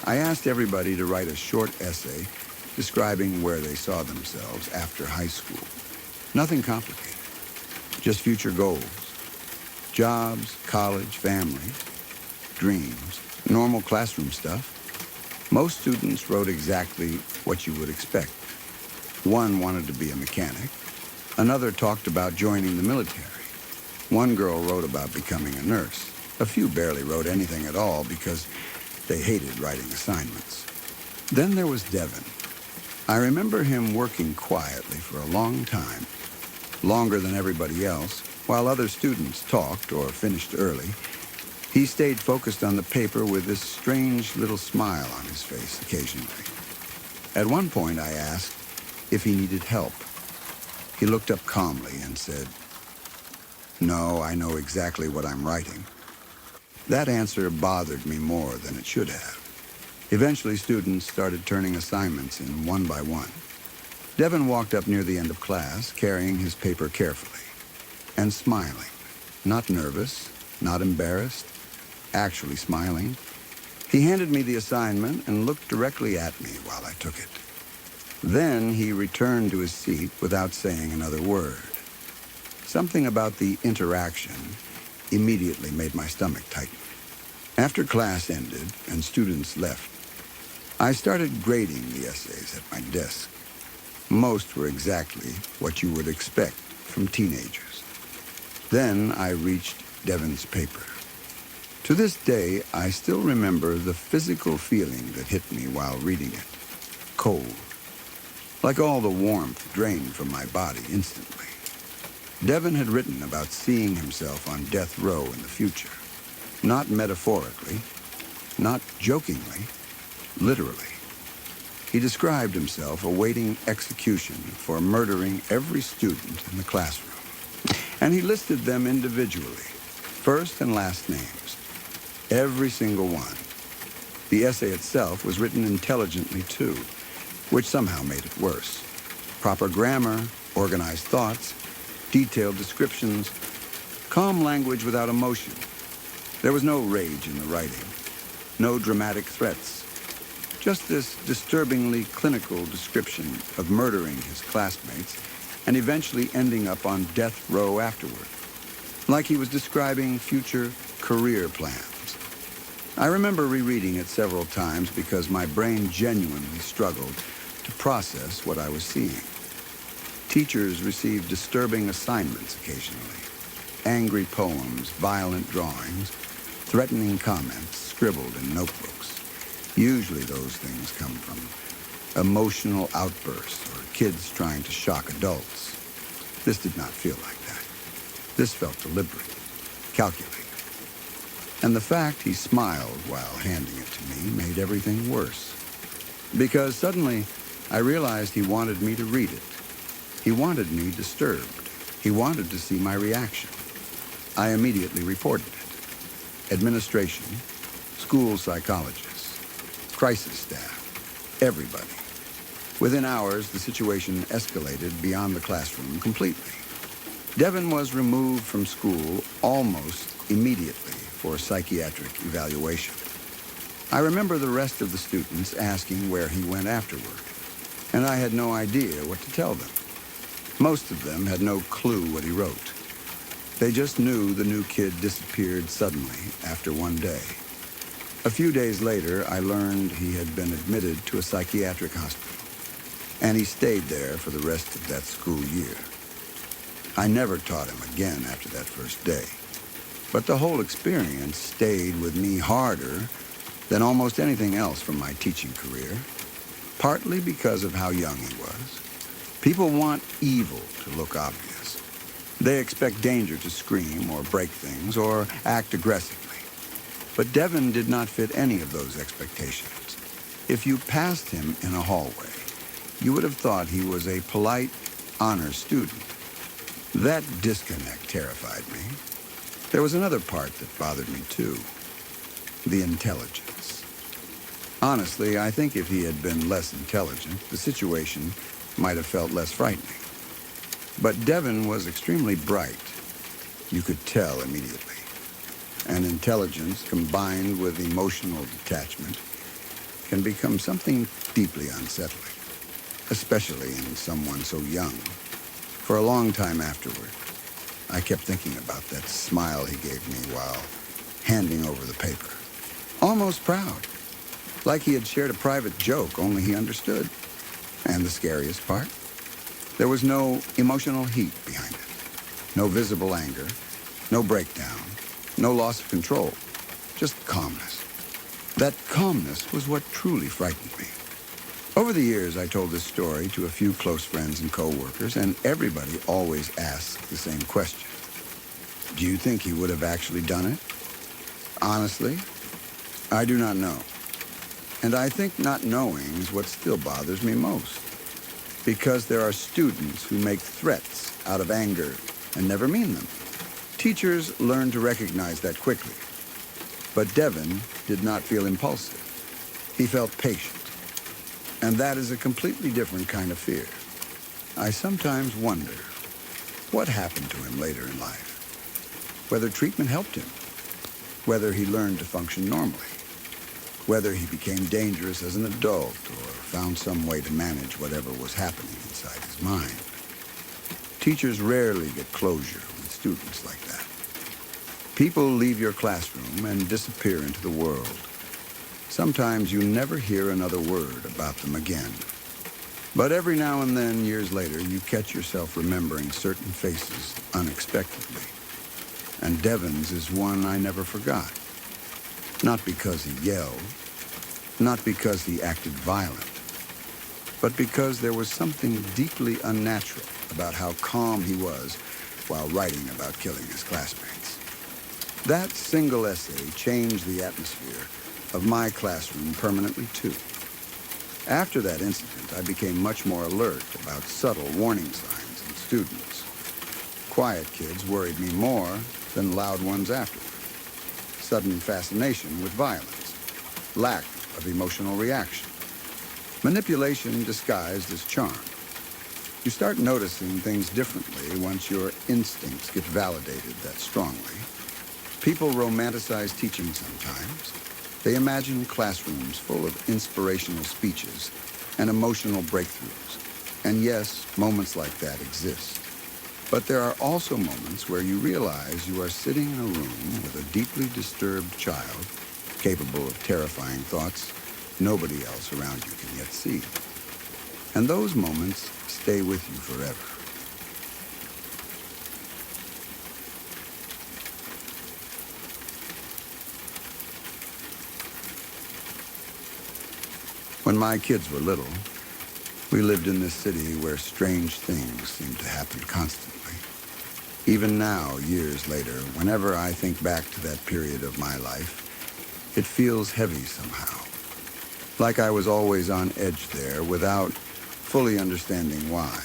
I asked everybody to write a short essay describing where they saw themselves after high school. Nothing complicated, just future goals. Jobs, college, family, dreams, normal classroom stuff. Most students wrote exactly what you would expect. One wanted to be a mechanic. Another talked about joining the military. One girl wrote about becoming a nurse. A few barely wrote anything at all because they hated writing assignments. Then there was Devin. I remember him working quietly for a long time, longer than everybody else. While other students talked or finished early, he stayed focused on the paper with this strange little smile on his face occasionally. At one point, I asked if he needed help. He looked up calmly and said, "No, I know exactly what I'm writing." That answer bothered me more than it should have. Eventually, students started turning assignments in one by one. Devin walked up near the end of class, carrying his paper carefully and smiling. Not nervous, not embarrassed, actually smiling. He handed me the assignment and looked directly at me while I took it. Then he returned to his seat without saying another word. Something about the interaction immediately made my stomach tighten. After class ended and students left, I started grading the essays at my desk. Most were exactly what you would expect from teenagers. Then I reached Devin's paper. To this day, I still remember the physical feeling that hit me while reading it. Cold. Like all the warmth drained from my body instantly. Devin had written about seeing himself on death row in the future. Not metaphorically, not jokingly, literally. He described himself awaiting execution for murdering every student in the classroom. And he listed them individually, first and last names, every single one. The essay itself was written intelligently too, which somehow made it worse. Proper grammar, organized thoughts, detailed descriptions, calm language without emotion. There was no rage in the writing, no dramatic threats, just this disturbingly clinical description of murdering his classmates and eventually ending up on death row afterward, like he was describing future career plans. I remember rereading it several times because my brain genuinely struggled to process what I was seeing. Teachers received disturbing assignments occasionally. Angry poems, violent drawings, threatening comments scribbled in notebooks. Usually those things come from emotional outbursts or kids trying to shock adults. This did not feel like that. This felt deliberate, calculated. And the fact he smiled while handing it to me made everything worse. Because suddenly, I realized he wanted me to read it. He wanted me disturbed. He wanted to see my reaction. I immediately reported it. Administration, school psychologists, crisis staff, everybody. Within hours, the situation escalated beyond the classroom completely. Devin was removed from school almost immediately for psychiatric evaluation. I remember the rest of the students asking where he went afterward, and I had no idea what to tell them. Most of them had no clue what he wrote. They just knew the new kid disappeared suddenly after one day. A few days later, I learned he had been admitted to a psychiatric hospital, and he stayed there for the rest of that school year. I never taught him again after that first day, but the whole experience stayed with me harder than almost anything else from my teaching career, partly because of how young he was. People want evil to look obvious. They expect danger to scream or break things or act aggressively. But Devin did not fit any of those expectations. If you passed him in a hallway, you would have thought he was a polite honor student. That disconnect terrified me. There was another part that bothered me too. The intelligence. Honestly, I think if he had been less intelligent, the situation might have felt less frightening. But Devin was extremely bright. You could tell immediately. And intelligence combined with emotional detachment can become something deeply unsettling, especially in someone so young. For a long time afterward, I kept thinking about that smile he gave me while handing over the paper. Almost proud, like he had shared a private joke only he understood. And the scariest part? There was no emotional heat behind it. No visible anger, no breakdown, no loss of control, just calmness. That calmness was what truly frightened me. Over the years, I told this story to a few close friends and co-workers, and everybody always asks the same question. Do you think he would have actually done it? Honestly, I do not know. And I think not knowing is what still bothers me most. Because there are students who make threats out of anger and never mean them. Teachers learn to recognize that quickly. But Devin did not feel impulsive. He felt patient. And that is a completely different kind of fear. I sometimes wonder what happened to him later in life. Whether treatment helped him. Whether he learned to function normally. Whether he became dangerous as an adult or found some way to manage whatever was happening inside his mind. Teachers rarely get closure with students like that. People leave your classroom and disappear into the world. Sometimes you never hear another word about them again. But every now and then, years later, you catch yourself remembering certain faces unexpectedly. And Devin's is one I never forgot. Not because he yelled, not because he acted violent, but because there was something deeply unnatural about how calm he was while writing about killing his classmates. That single essay changed the atmosphere of my classroom permanently, too. After that incident, I became much more alert about subtle warning signs in students. Quiet kids worried me more than loud ones afterward. Sudden fascination with violence, lack of emotional reaction, manipulation disguised as charm. You start noticing things differently once your instincts get validated that strongly. People romanticize teaching sometimes. They imagine classrooms full of inspirational speeches and emotional breakthroughs. And yes, moments like that exist. But there are also moments where you realize you are sitting in a room with a deeply disturbed child capable of terrifying thoughts nobody else around you can yet see. And those moments stay with you forever. When my kids were little, we lived in this city where strange things seemed to happen constantly. Even now, years later, whenever I think back to that period of my life, it feels heavy somehow. Like I was always on edge there without fully understanding why.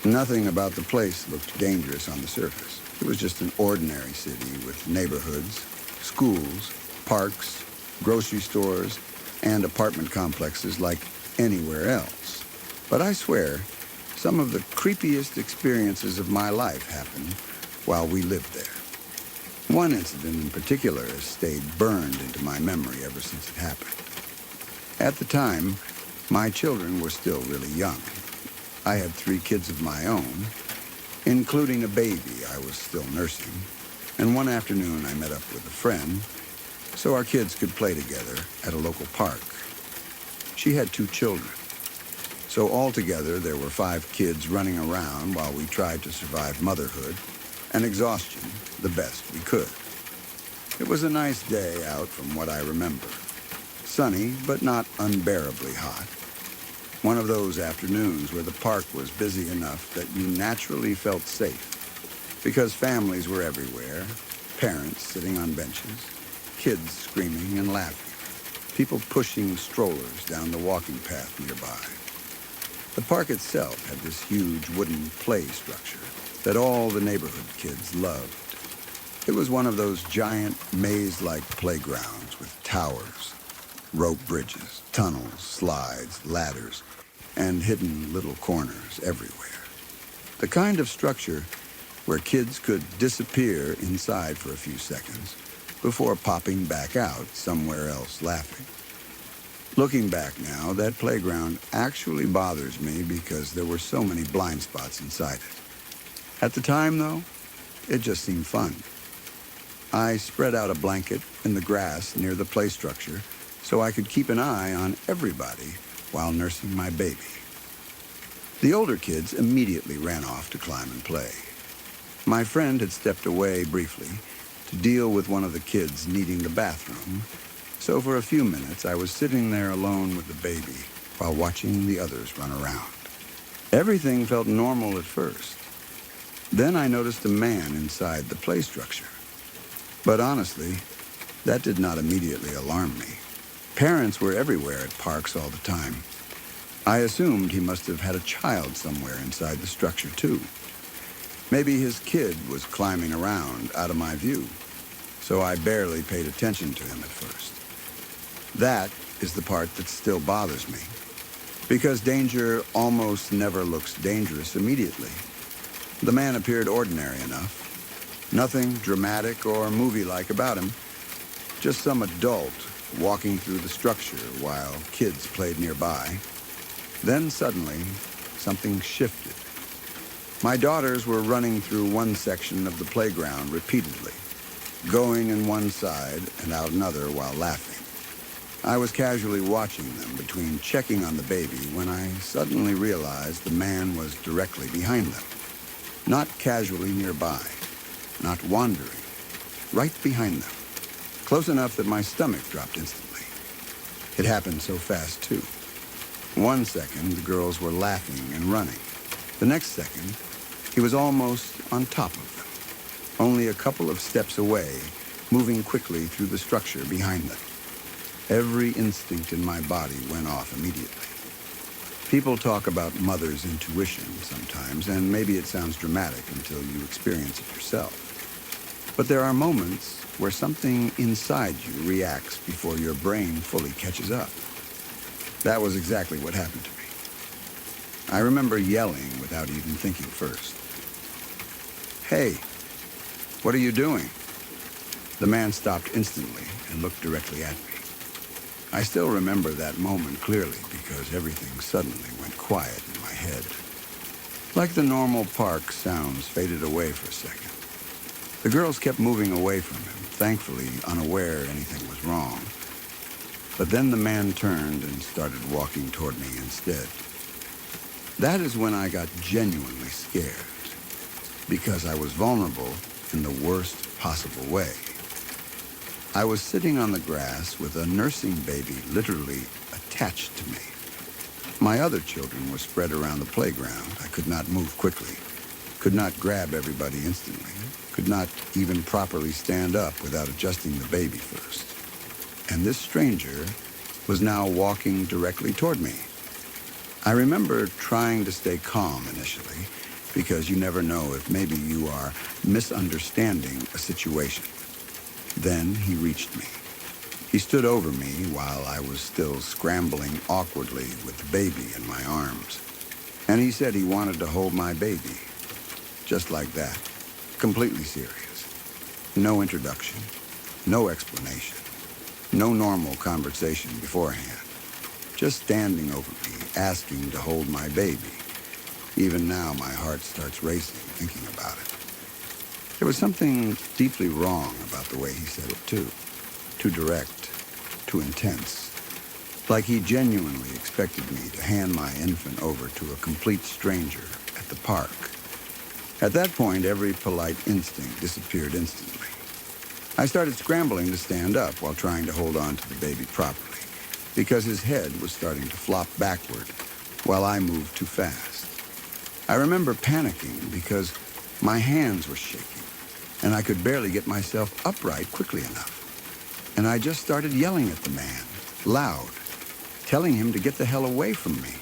Nothing about the place looked dangerous on the surface. It was just an ordinary city with neighborhoods, schools, parks, grocery stores, and apartment complexes like anywhere else. But I swear, some of the creepiest experiences of my life happened while we lived there. One incident in particular has stayed burned into my memory ever since it happened. At the time, my children were still really young. I had 3 kids of my own, including a baby I was still nursing. And one afternoon I met up with a friend so our kids could play together at a local park. She had 2 children. So altogether, there were 5 kids running around while we tried to survive motherhood and exhaustion the best we could. It was a nice day out from what I remember. Sunny, but not unbearably hot. One of those afternoons where the park was busy enough that you naturally felt safe because families were everywhere, parents sitting on benches, kids screaming and laughing, people pushing strollers down the walking path nearby. The park itself had this huge wooden play structure that all the neighborhood kids loved. It was one of those giant maze-like playgrounds with towers, rope bridges, tunnels, slides, ladders, and hidden little corners everywhere. The kind of structure where kids could disappear inside for a few seconds before popping back out somewhere else laughing. Looking back now, that playground actually bothers me because there were so many blind spots inside it. At the time, though, it just seemed fun. I spread out a blanket in the grass near the play structure so I could keep an eye on everybody while nursing my baby. The older kids immediately ran off to climb and play. My friend had stepped away briefly to deal with one of the kids needing the bathroom, so for a few minutes I was sitting there alone with the baby while watching the others run around. Everything felt normal at first. Then I noticed a man inside the play structure. But honestly, that did not immediately alarm me. Parents were everywhere at parks all the time. I assumed he must have had a child somewhere inside the structure too. Maybe his kid was climbing around out of my view, so I barely paid attention to him at first. That is the part that still bothers me, because danger almost never looks dangerous immediately. The man appeared ordinary enough. Nothing dramatic or movie-like about him, just some adult walking through the structure while kids played nearby. Then suddenly, something shifted. My daughters were running through one section of the playground repeatedly, going in one side and out another while laughing. I was casually watching them between checking on the baby when I suddenly realized the man was directly behind them. Not casually nearby, not wandering, right behind them. Close enough that my stomach dropped instantly. It happened so fast, too. 1 second, the girls were laughing and running. The next second, he was almost on top of them, only a couple of steps away, moving quickly through the structure behind them. Every instinct in my body went off immediately. People talk about mother's intuition sometimes, and maybe it sounds dramatic until you experience it yourself. But there are moments where something inside you reacts before your brain fully catches up. That was exactly what happened to me. I remember yelling without even thinking first. "Hey, what are you doing?" The man stopped instantly and looked directly at me. I still remember that moment clearly because everything suddenly went quiet in my head. Like the normal park sounds faded away for a second. The girls kept moving away from him, thankfully unaware anything was wrong. But then the man turned and started walking toward me instead. That is when I got genuinely scared, because I was vulnerable in the worst possible way. I was sitting on the grass with a nursing baby literally attached to me. My other children were spread around the playground. I could not move quickly, could not grab everybody instantly, could not even properly stand up without adjusting the baby first. And this stranger was now walking directly toward me. I remember trying to stay calm initially, because you never know if maybe you are misunderstanding a situation. Then he reached me. He stood over me while I was still scrambling awkwardly with the baby in my arms. And he said he wanted to hold my baby. Just like that. Completely serious. No introduction. No explanation. No normal conversation beforehand. Just standing over me, asking to hold my baby. Even now, my heart starts racing thinking about it. There was something deeply wrong about the way he said it, too. Too direct, too intense. Like he genuinely expected me to hand my infant over to a complete stranger at the park. At that point, every polite instinct disappeared instantly. I started scrambling to stand up while trying to hold on to the baby properly, because his head was starting to flop backward while I moved too fast. I remember panicking because my hands were shaking, and I could barely get myself upright quickly enough. And I just started yelling at the man, loud, telling him to get the hell away from me.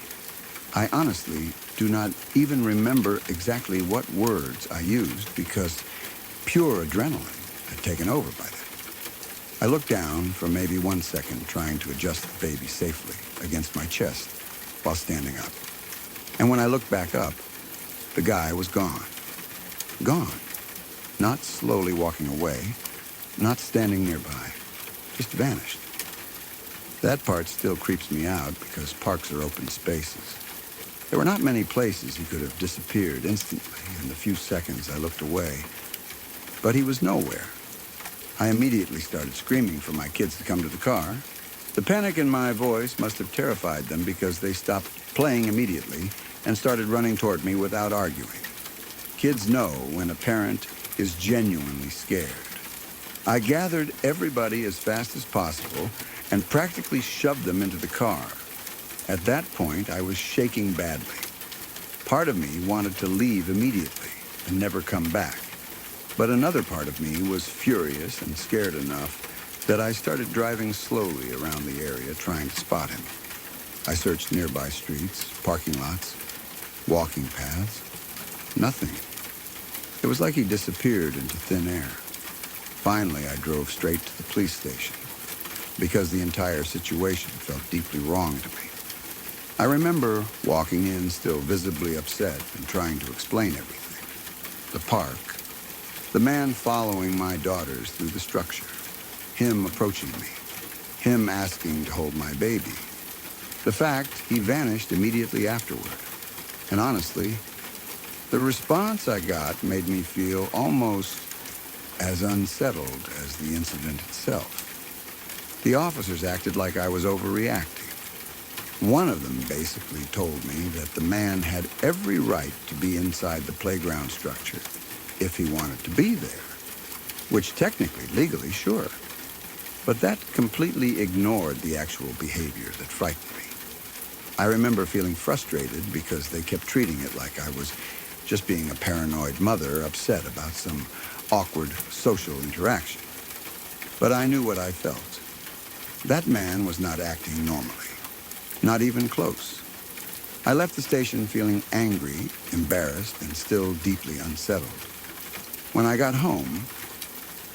I honestly do not even remember exactly what words I used because pure adrenaline had taken over by then. I looked down for maybe 1 second, trying to adjust the baby safely against my chest while standing up. And when I looked back up, the guy was gone. Gone. Not slowly walking away, not standing nearby, just vanished. That part still creeps me out because parks are open spaces. There were not many places he could have disappeared instantly in the few seconds I looked away. But he was nowhere. I immediately started screaming for my kids to come to the car. The panic in my voice must have terrified them because they stopped playing immediately and started running toward me without arguing. Kids know when a parent is genuinely scared. I gathered everybody as fast as possible and practically shoved them into the car. At that point, I was shaking badly. Part of me wanted to leave immediately and never come back. But another part of me was furious and scared enough that I started driving slowly around the area trying to spot him. I searched nearby streets, parking lots, walking paths. Nothing. It was like he disappeared into thin air. Finally, I drove straight to the police station because the entire situation felt deeply wrong to me. I remember walking in still visibly upset and trying to explain everything. The park, the man following my daughters through the structure, him approaching me, him asking to hold my baby. The fact he vanished immediately afterward. And honestly, the response I got made me feel almost as unsettled as the incident itself. The officers acted like I was overreacting. One of them basically told me that the man had every right to be inside the playground structure if he wanted to be there, which technically, legally, sure. But that completely ignored the actual behavior that frightened me. I remember feeling frustrated because they kept treating it like I was just being a paranoid mother upset about some awkward social interaction. But I knew what I felt. That man was not acting normally, not even close. I left the station feeling angry, embarrassed, and still deeply unsettled. When I got home,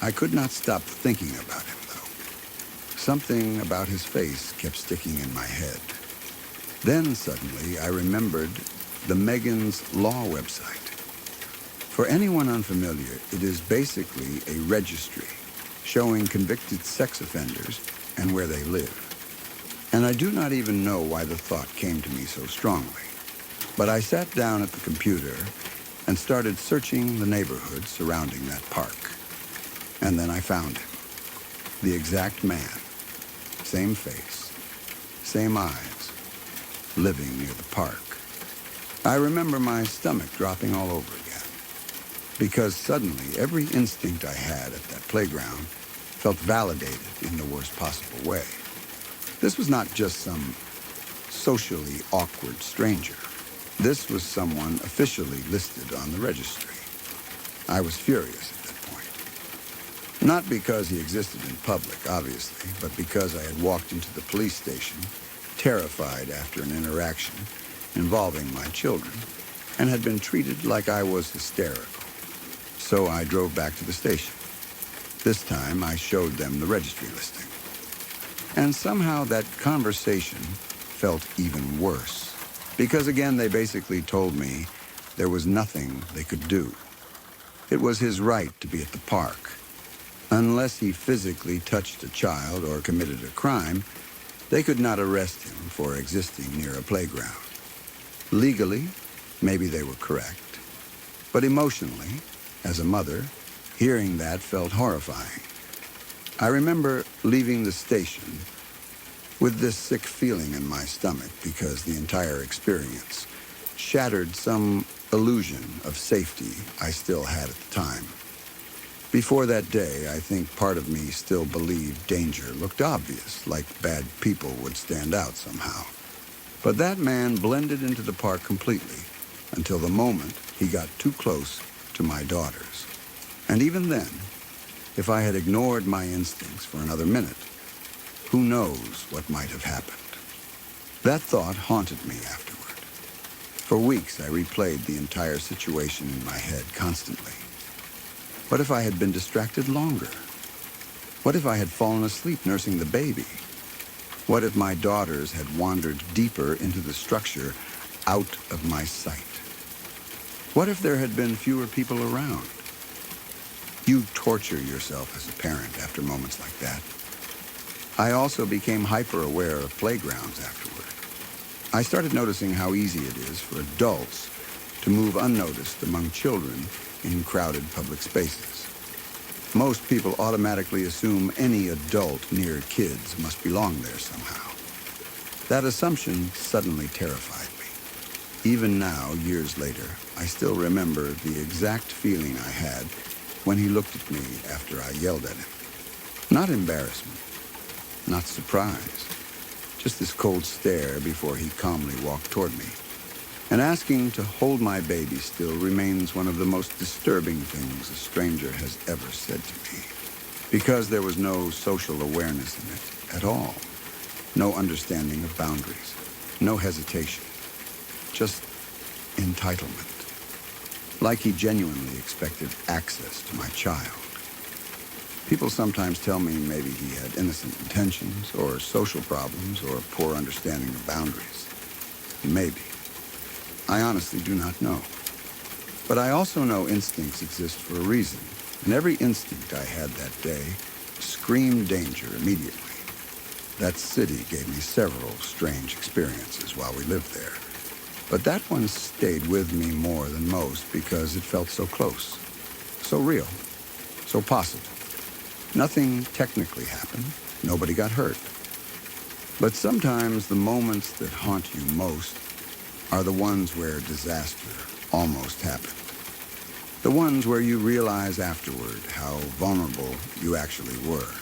I could not stop thinking about him, though. Something about his face kept sticking in my head. Then suddenly I remembered the Megan's Law website. For anyone unfamiliar, it is basically a registry showing convicted sex offenders and where they live. And I do not even know why the thought came to me so strongly. But I sat down at the computer and started searching the neighborhood surrounding that park. And then I found him. The exact man, same face, same eyes, living near the park. I remember my stomach dropping all over again, because suddenly every instinct I had at that playground felt validated in the worst possible way. This was not just some socially awkward stranger. This was someone officially listed on the registry. I was furious at that point. Not because he existed in public, obviously, but because I had walked into the police station, terrified after an interaction involving my children, and had been treated like I was hysterical. So I drove back to the station. This time I showed them the registry listing. And somehow that conversation felt even worse, because again they basically told me there was nothing they could do. It was his right to be at the park. Unless he physically touched a child or committed a crime, they could not arrest him for existing near a playground. Legally, maybe they were correct. But emotionally, as a mother, hearing that felt horrifying. I remember leaving the station with this sick feeling in my stomach because the entire experience shattered some illusion of safety I still had at the time. Before that day, I think part of me still believed danger looked obvious, like bad people would stand out somehow. But that man blended into the park completely until the moment he got too close to my daughters. And even then, if I had ignored my instincts for another minute, who knows what might have happened. That thought haunted me afterward. For weeks, I replayed the entire situation in my head constantly. What if I had been distracted longer? What if I had fallen asleep nursing the baby? What if my daughters had wandered deeper into the structure out of my sight? What if there had been fewer people around? You torture yourself as a parent after moments like that. I also became hyper-aware of playgrounds afterward. I started noticing how easy it is for adults to move unnoticed among children in crowded public spaces. Most people automatically assume any adult near kids must belong there somehow. That assumption suddenly terrified me. Even now, years later, I still remember the exact feeling I had when he looked at me after I yelled at him. Not embarrassment, not surprise, just this cold stare before he calmly walked toward me. And asking to hold my baby still remains one of the most disturbing things a stranger has ever said to me. Because there was no social awareness in it at all. No understanding of boundaries. No hesitation. Just entitlement. Like he genuinely expected access to my child. People sometimes tell me maybe he had innocent intentions, or social problems, or a poor understanding of boundaries. Maybe. I honestly do not know. But I also know instincts exist for a reason, and every instinct I had that day screamed danger immediately. That city gave me several strange experiences while we lived there, but that one stayed with me more than most because it felt so close, so real, so possible. Nothing technically happened, nobody got hurt. But sometimes the moments that haunt you most are the ones where disaster almost happened. The ones where you realize afterward how vulnerable you actually were.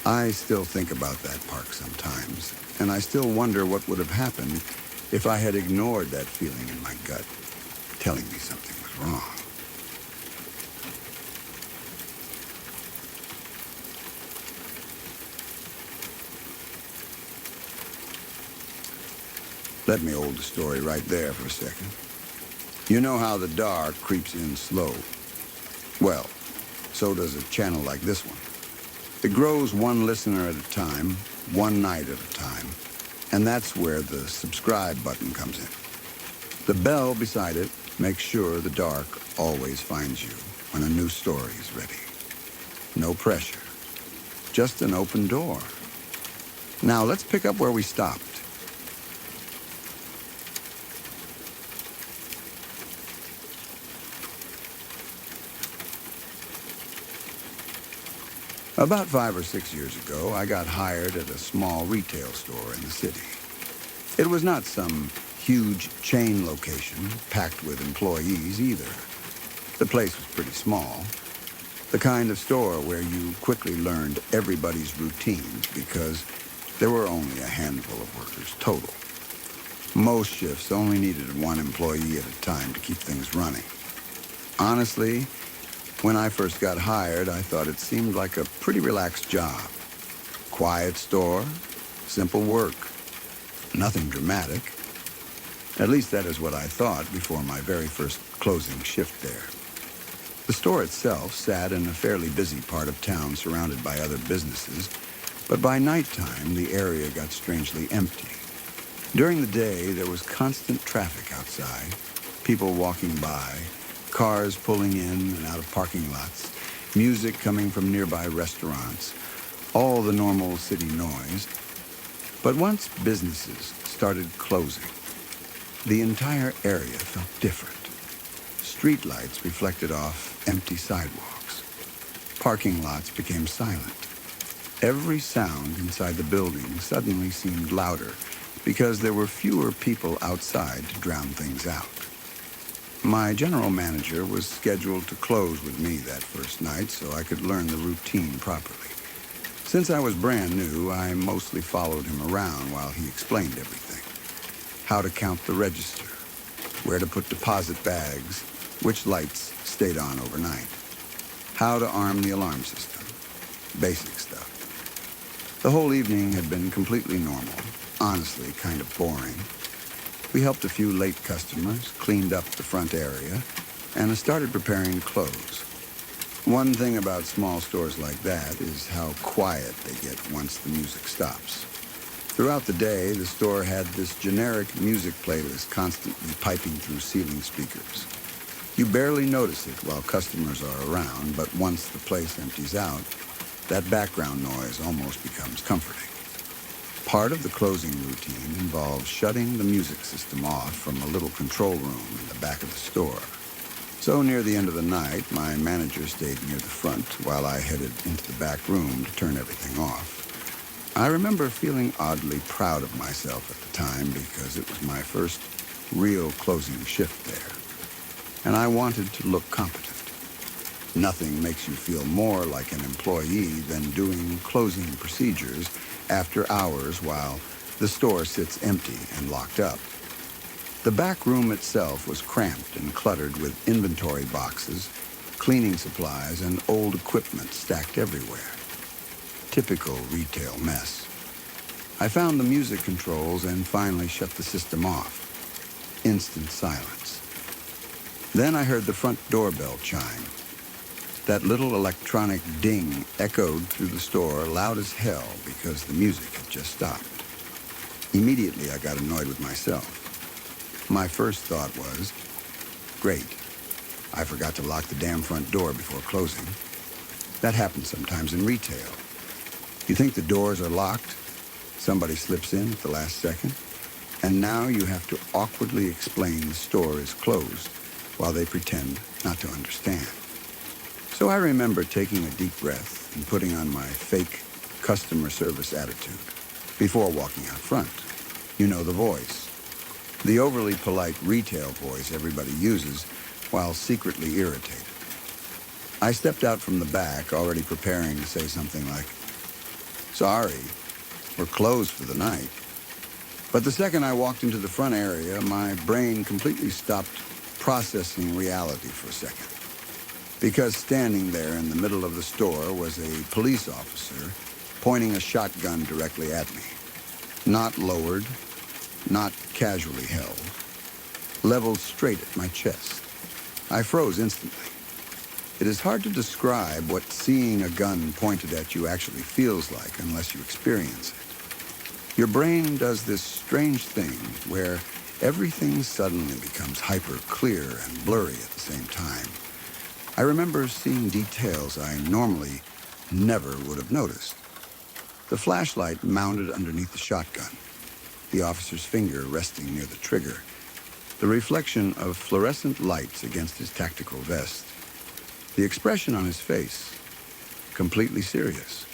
I still think about that park sometimes, and I still wonder what would have happened if I had ignored that feeling in my gut, telling me something was wrong. Let me hold the story right there for a second. You know how the dark creeps in slow. Well, so does a channel like this one. It grows one listener at a time, one night at a time, and that's where the subscribe button comes in. The bell beside it makes sure the dark always finds you when a new story is ready. No pressure, just an open door. Now let's pick up where we stopped. About 5 or 6 years ago, I got hired at a small retail store in the city. It was not some huge chain location packed with employees either. The place was pretty small. The kind of store where you quickly learned everybody's routines because there were only a handful of workers total. Most shifts only needed one employee at a time to keep things running. Honestly, when I first got hired, I thought it seemed like a pretty relaxed job. Quiet store, simple work, nothing dramatic. At least that is what I thought before my very first closing shift there. The store itself sat in a fairly busy part of town surrounded by other businesses, but by nighttime the area got strangely empty. During the day, there was constant traffic outside, people walking by, cars pulling in and out of parking lots, music coming from nearby restaurants, all the normal city noise. But once businesses started closing, the entire area felt different. Streetlights reflected off empty sidewalks. Parking lots became silent. Every sound inside the building suddenly seemed louder because there were fewer people outside to drown things out. My general manager was scheduled to close with me that first night so I could learn the routine properly. Since I was brand new, I mostly followed him around while he explained everything. How to count the register, where to put deposit bags, which lights stayed on overnight, how to arm the alarm system, basic stuff. The whole evening had been completely normal, honestly kind of boring. We helped a few late customers, cleaned up the front area, and started preparing clothes. One thing about small stores like that is how quiet they get once the music stops. Throughout the day, the store had this generic music playlist constantly piping through ceiling speakers. You barely notice it while customers are around, but once the place empties out, that background noise almost becomes comforting. Part of the closing routine involves shutting the music system off from a little control room in the back of the store. So near the end of the night, my manager stayed near the front while I headed into the back room to turn everything off. I remember feeling oddly proud of myself at the time because it was my first real closing shift there. And I wanted to look competent. Nothing makes you feel more like an employee than doing closing procedures after hours while the store sits empty and locked up. The back room itself was cramped and cluttered with inventory boxes, cleaning supplies, and old equipment stacked everywhere. Typical retail mess. I found the music controls and finally shut the system off. Instant silence. Then I heard the front doorbell chime. That little electronic ding echoed through the store loud as hell because the music had just stopped. Immediately, I got annoyed with myself. My first thought was, great, I forgot to lock the damn front door before closing. That happens sometimes in retail. You think the doors are locked, somebody slips in at the last second, and now you have to awkwardly explain the store is closed while they pretend not to understand. So I remember taking a deep breath and putting on my fake customer service attitude before walking out front. You know the voice. The overly polite retail voice everybody uses while secretly irritated. I stepped out from the back, already preparing to say something like, "Sorry, we're closed for the night." But the second I walked into the front area, my brain completely stopped processing reality for a second. Because standing there in the middle of the store was a police officer pointing a shotgun directly at me. Not lowered, not casually held, leveled straight at my chest. I froze instantly. It is hard to describe what seeing a gun pointed at you actually feels like unless you experience it. Your brain does this strange thing where everything suddenly becomes hyper clear and blurry at the same time. I remember seeing details I normally never would have noticed. The flashlight mounted underneath the shotgun, the officer's finger resting near the trigger, the reflection of fluorescent lights against his tactical vest, the expression on his face. completely serious.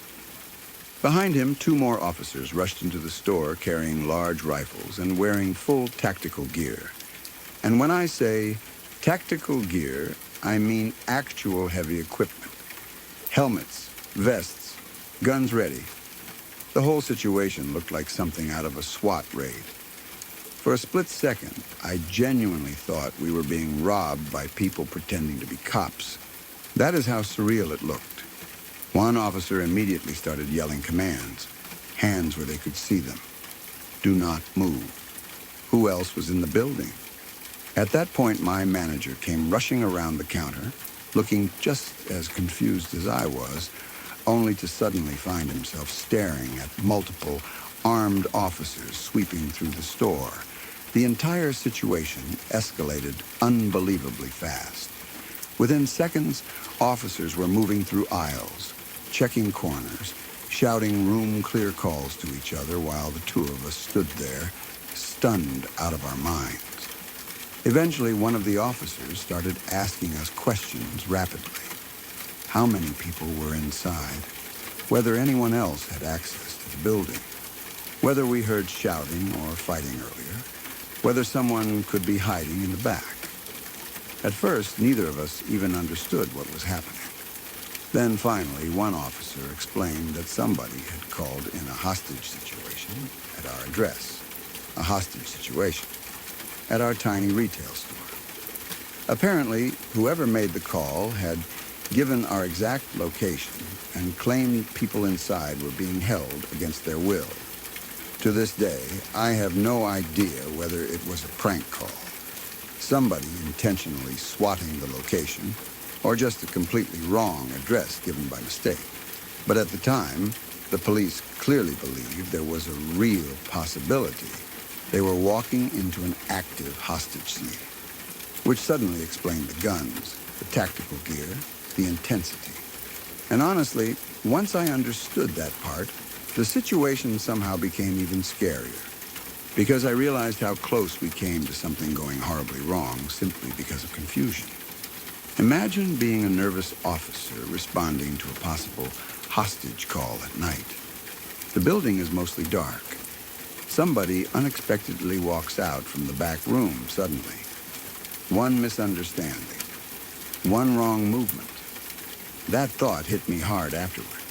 Behind him, two more officers rushed into the store carrying large rifles and wearing full tactical gear. And when I say tactical gear, I mean actual heavy equipment. Helmets, vests, guns ready. The whole situation looked like something out of a SWAT raid. For a split second, I genuinely thought we were being robbed by people pretending to be cops. That is how surreal it looked. One officer immediately started yelling commands, hands where they could see them. Do not move. Who else was in the building? At that point, my manager came rushing around the counter, looking just as confused as I was, only to suddenly find himself staring at multiple armed officers sweeping through the store. The entire situation escalated unbelievably fast. Within seconds, officers were moving through aisles, checking corners, shouting room clear calls to each other while the two of us stood there, stunned out of our minds. Eventually, one of the officers started asking us questions rapidly. How many people were inside? Whether anyone else had access to the building? Whether we heard shouting or fighting earlier? Whether someone could be hiding in the back? At first, neither of us even understood what was happening. Then finally, one officer explained that somebody had called in a hostage situation at our address. A hostage situation at our tiny retail store. Apparently, whoever made the call had given our exact location and claimed people inside were being held against their will. To this day, I have no idea whether it was a prank call, somebody intentionally swatting the location, or just a completely wrong address given by mistake. But at the time, the police clearly believed there was a real possibility they were walking into an active hostage scene, which suddenly explained the guns, the tactical gear, the intensity. And honestly, once I understood that part, the situation somehow became even scarier, because I realized how close we came to something going horribly wrong simply because of confusion. Imagine being a nervous officer responding to a possible hostage call at night. The building is mostly dark. Somebody unexpectedly walks out from the back room suddenly. One misunderstanding, one wrong movement. That thought hit me hard afterward.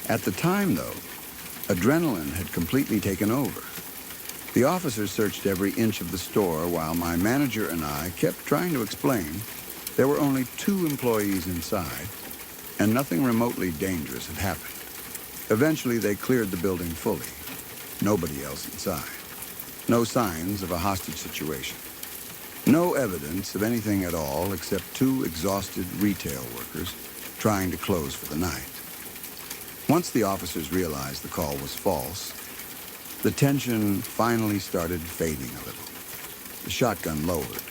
At the time, though, adrenaline had completely taken over. The officers searched every inch of the store while my manager and I kept trying to explain there were only 2 employees inside, and nothing remotely dangerous had happened. Eventually, they cleared the building fully. Nobody else inside. No signs of a hostage situation. No evidence of anything at all except 2 exhausted retail workers trying to close for the night. Once the officers realized the call was false, the tension finally started fading a little. The shotgun lowered.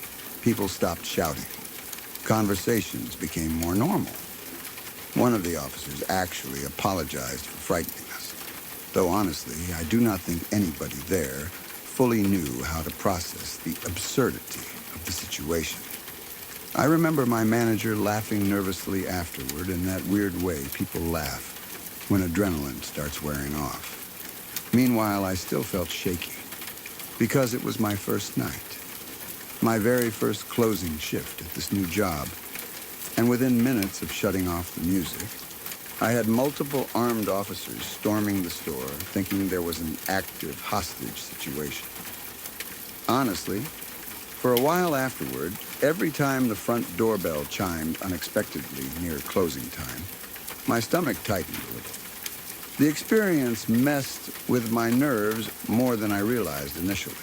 People stopped shouting. Conversations became more normal. One of the officers actually apologized for frightening us, though honestly, I do not think anybody there fully knew how to process the absurdity of the situation. I remember my manager laughing nervously afterward in that weird way people laugh when adrenaline starts wearing off. Meanwhile, I still felt shaky, because it was my first night. My very first closing shift at this new job, and within minutes of shutting off the music, I had multiple armed officers storming the store thinking there was an active hostage situation. Honestly, for a while afterward, every time the front doorbell chimed unexpectedly near closing time, my stomach tightened a little. The experience messed with my nerves more than I realized initially.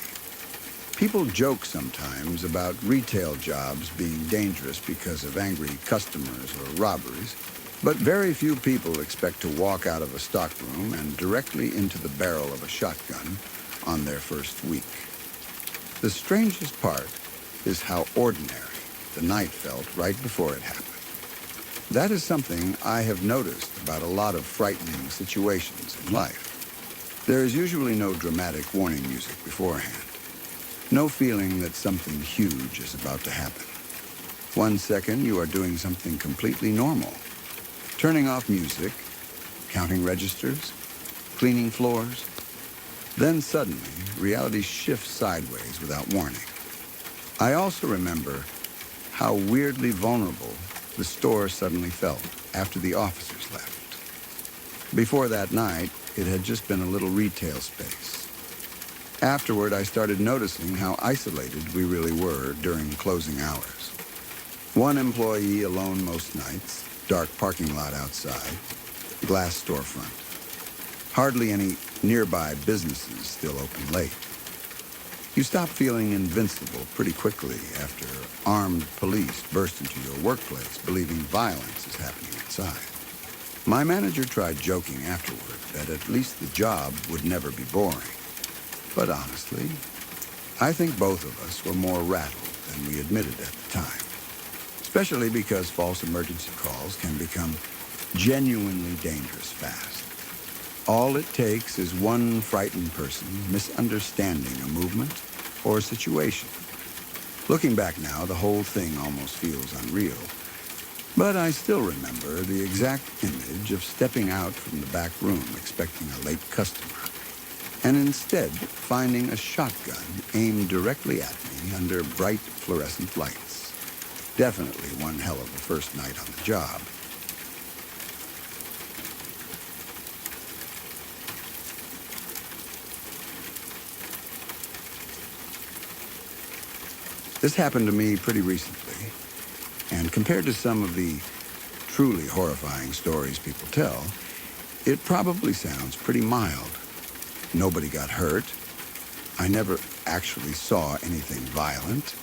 People joke sometimes about retail jobs being dangerous because of angry customers or robberies, but very few people expect to walk out of a stockroom and directly into the barrel of a shotgun on their first week. The strangest part is how ordinary the night felt right before it happened. That is something I have noticed about a lot of frightening situations in life. There is usually no dramatic warning music beforehand. No feeling that something huge is about to happen. One second, you are doing something completely normal. turning off music, counting registers, cleaning floors. Then suddenly, reality shifts sideways without warning. I also remember how weirdly vulnerable the store suddenly felt after the officers left. Before that night, it had just been a little retail space. Afterward, I started noticing how isolated we really were during closing hours. One employee alone most nights, dark parking lot outside, glass storefront. Hardly any nearby businesses still open late. You stop feeling invincible pretty quickly after armed police burst into your workplace believing violence is happening inside. My manager tried joking afterward that at least the job would never be boring. But honestly, I think both of us were more rattled than we admitted at the time. Especially because false emergency calls can become genuinely dangerous fast. All it takes is one frightened person misunderstanding a movement or a situation. Looking back now, the whole thing almost feels unreal. But I still remember the exact image of stepping out from the back room expecting a late customer, and instead finding a shotgun aimed directly at me under bright fluorescent lights. Definitely one hell of a first night on the job. This happened to me pretty recently, and compared to some of the truly horrifying stories people tell, it probably sounds pretty mild. Nobody got hurt. I never actually saw anything violent,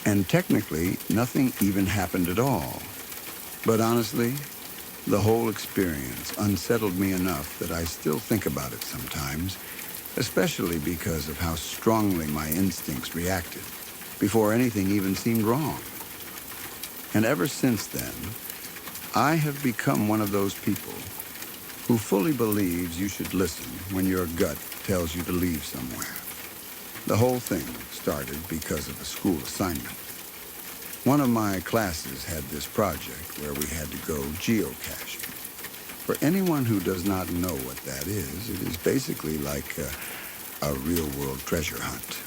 and technically nothing even happened at all. But honestly, the whole experience unsettled me enough that I still think about it sometimes, especially because of how strongly my instincts reacted before anything even seemed wrong. And ever since then, I have become one of those people who fully believes you should listen when your gut tells you to leave somewhere. The whole thing started because of a school assignment. One of my classes had this project where we had to go geocaching. For anyone who does not know what that is, it is basically like a real-world treasure hunt.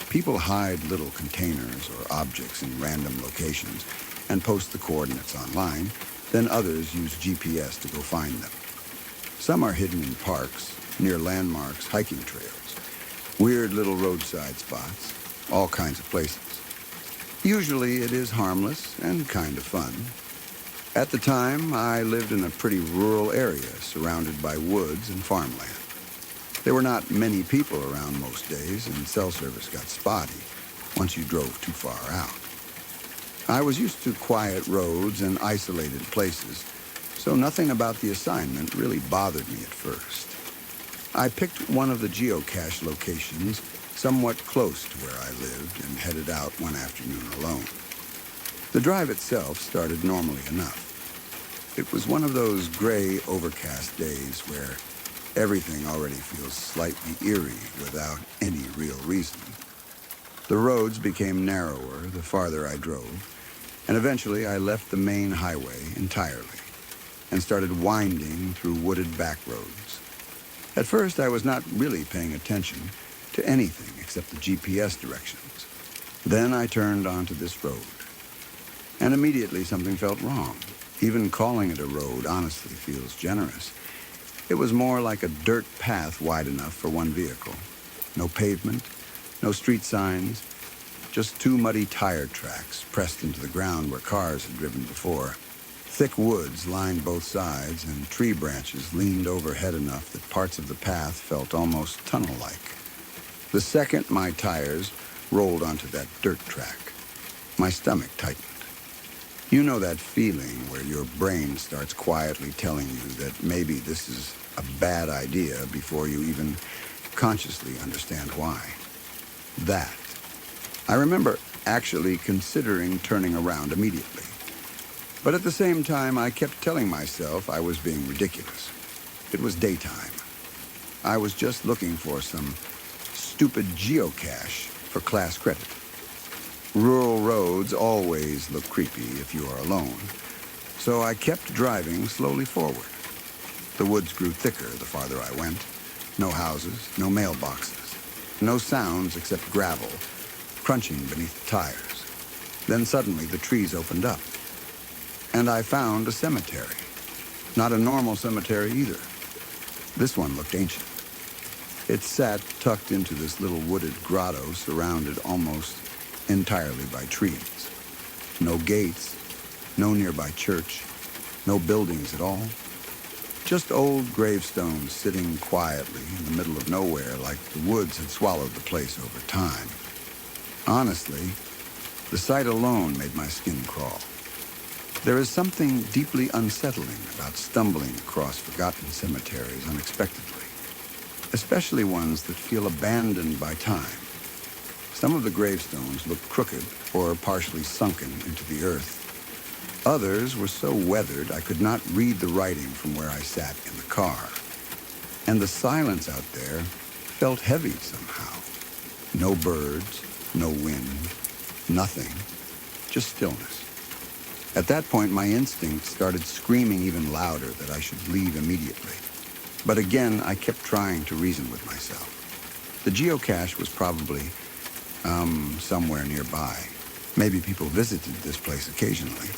People hide little containers or objects in random locations and post the coordinates online. Then others use GPS to go find them. Some are hidden in parks, near landmarks, hiking trails, weird little roadside spots, all kinds of places. Usually it is harmless and kind of fun. At the time, I lived in a pretty rural area surrounded by woods and farmland. There were not many people around most days, and cell service got spotty once you drove too far out. I was used to quiet roads and isolated places, so nothing about the assignment really bothered me at first. I picked one of the geocache locations somewhat close to where I lived and headed out one afternoon alone. The drive itself started normally enough. It was one of those gray, overcast days where everything already feels slightly eerie without any real reason. The roads became narrower the farther I drove, and eventually I left the main highway entirely and started winding through wooded back roads. At first, I was not really paying attention to anything except the GPS directions. Then I turned onto this road, and immediately something felt wrong. Even calling it a road honestly feels generous. It was more like a dirt path wide enough for one vehicle. No pavement, no street signs, just two muddy tire tracks pressed into the ground where cars had driven before. Thick woods lined both sides, and tree branches leaned overhead enough that parts of the path felt almost tunnel-like. The second my tires rolled onto that dirt track, my stomach tightened. You know that feeling where your brain starts quietly telling you that maybe this is a bad idea before you even consciously understand why. That. I remember actually considering turning around immediately. But at the same time, I kept telling myself I was being ridiculous. It was daytime. I was just looking for some stupid geocache for class credit. Rural roads always look creepy if you are alone. So I kept driving slowly forward. The woods grew thicker the farther I went. No houses, no mailboxes, no sounds except gravel crunching beneath the tires. Then suddenly the trees opened up, and I found a cemetery. Not a normal cemetery either. This one looked ancient. It sat tucked into this little wooded grotto surrounded almost entirely by trees. No gates, no nearby church, no buildings at all. Just old gravestones sitting quietly in the middle of nowhere like the woods had swallowed the place over time. Honestly, the sight alone made my skin crawl. There is something deeply unsettling about stumbling across forgotten cemeteries unexpectedly, especially ones that feel abandoned by time. Some of the gravestones looked crooked or partially sunken into the earth. Others were so weathered I could not read the writing from where I sat in the car. And the silence out there felt heavy somehow. No birds, no wind, nothing, just stillness. At that point, my instinct started screaming even louder that I should leave immediately. But again, I kept trying to reason with myself. The geocache was probably, somewhere nearby. Maybe people visited this place occasionally.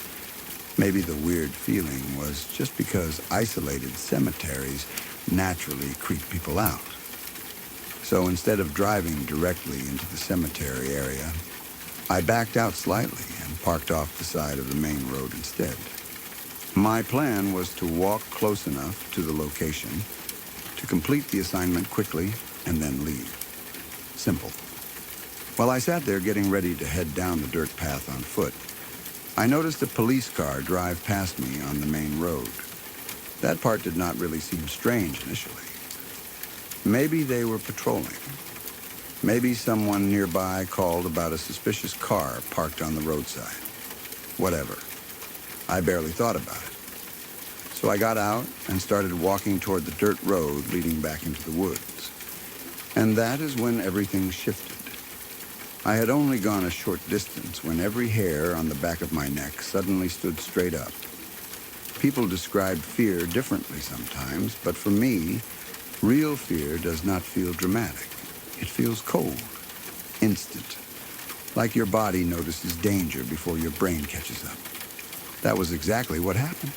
Maybe the weird feeling was just because isolated cemeteries naturally creep people out. So instead of driving directly into the cemetery area, I backed out slightly and parked off the side of the main road instead. My plan was to walk close enough to the location to complete the assignment quickly and then leave. Simple. While I sat there getting ready to head down the dirt path on foot, I noticed a police car drive past me on the main road. That part did not really seem strange initially. Maybe they were patrolling. Maybe someone nearby called about a suspicious car parked on the roadside. Whatever. I barely thought about it. So I got out and started walking toward the dirt road leading back into the woods. And that is when everything shifted. I had only gone a short distance when every hair on the back of my neck suddenly stood straight up. People describe fear differently sometimes, but for me, real fear does not feel dramatic. It feels cold, instant, like your body notices danger before your brain catches up. That was exactly what happened.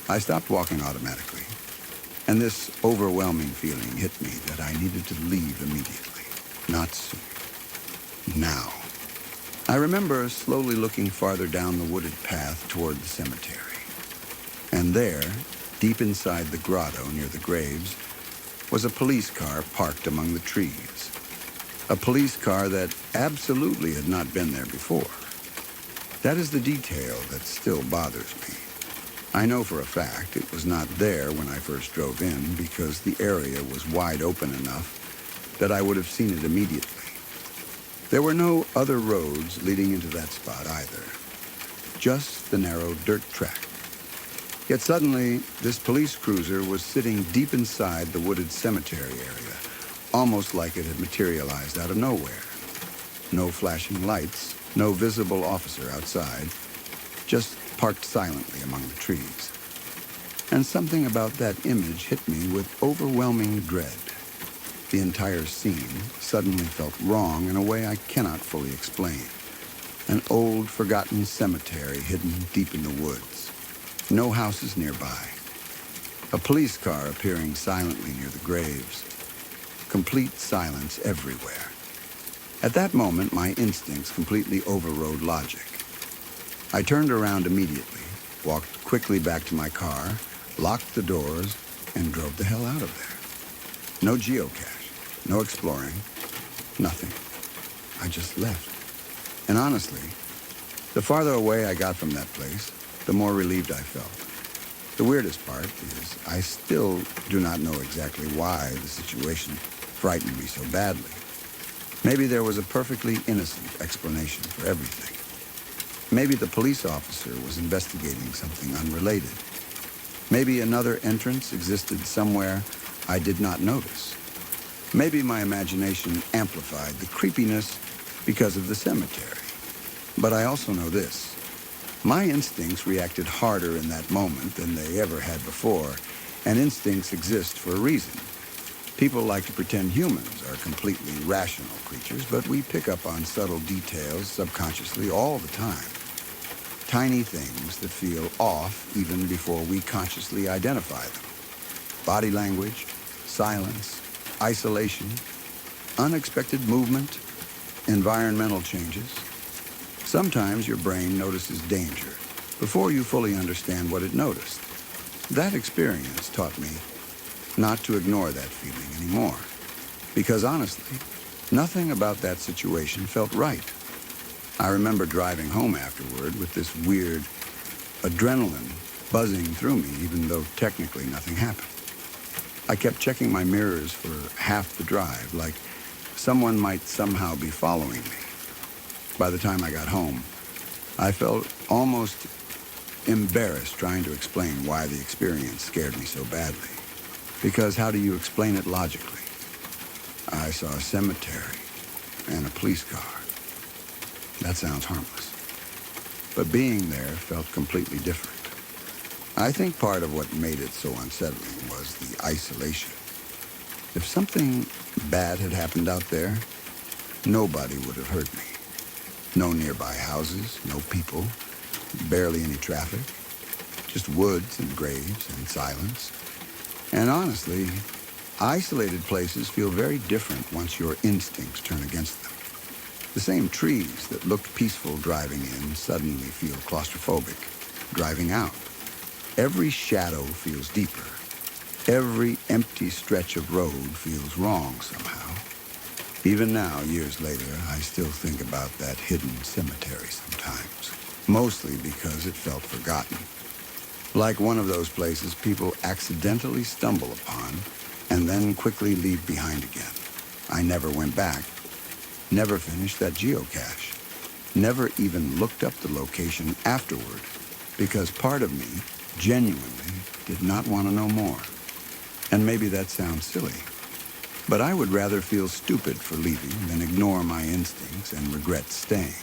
I stopped walking automatically, and this overwhelming feeling hit me that I needed to leave immediately, not soon. Now. I remember slowly looking farther down the wooded path toward the cemetery. And there, deep inside the grotto near the graves, was a police car parked among the trees. A police car that absolutely had not been there before. That is the detail that still bothers me. I know for a fact it was not there when I first drove in because the area was wide open enough that I would have seen it immediately. There were no other roads leading into that spot either. Just the narrow dirt track. Yet suddenly, this police cruiser was sitting deep inside the wooded cemetery area, almost like it had materialized out of nowhere. No flashing lights, no visible officer outside, just parked silently among the trees. And something about that image hit me with overwhelming dread. The entire scene suddenly felt wrong in a way I cannot fully explain. An old, forgotten cemetery hidden deep in the woods. No houses nearby. A police car appearing silently near the graves. Complete silence everywhere. At that moment, my instincts completely overrode logic. I turned around immediately, walked quickly back to my car, locked the doors, and drove the hell out of there. No geocache. No exploring, nothing. I just left. And honestly, the farther away I got from that place, the more relieved I felt. The weirdest part is I still do not know exactly why the situation frightened me so badly. Maybe there was a perfectly innocent explanation for everything. Maybe the police officer was investigating something unrelated. Maybe another entrance existed somewhere I did not notice. Maybe my imagination amplified the creepiness because of the cemetery. But I also know this. My instincts reacted harder in that moment than they ever had before, and instincts exist for a reason. People like to pretend humans are completely rational creatures, but we pick up on subtle details subconsciously all the time. Tiny things that feel off even before we consciously identify them. Body language, silence, isolation, unexpected movement, environmental changes. Sometimes your brain notices danger before you fully understand what it noticed. That experience taught me not to ignore that feeling anymore, because honestly, nothing about that situation felt right. I remember driving home afterward with this weird adrenaline buzzing through me, even though technically nothing happened. I kept checking my mirrors for half the drive, like someone might somehow be following me. By the time I got home, I felt almost embarrassed trying to explain why the experience scared me so badly. Because how do you explain it logically? I saw a cemetery and a police car. That sounds harmless. But being there felt completely different. I think part of what made it so unsettling was the isolation. If something bad had happened out there, nobody would have heard me. No nearby houses, no people, barely any traffic, just woods and graves and silence. And honestly, isolated places feel very different once your instincts turn against them. The same trees that looked peaceful driving in suddenly feel claustrophobic driving out. Every shadow feels deeper. Every empty stretch of road feels wrong somehow. Even now, years later, I still think about that hidden cemetery sometimes, mostly because it felt forgotten. Like one of those places people accidentally stumble upon and then quickly leave behind again. I never went back, never finished that geocache, never even looked up the location afterward, because part of me genuinely did not want to know more. And maybe that sounds silly, but I would rather feel stupid for leaving than ignore my instincts and regret staying.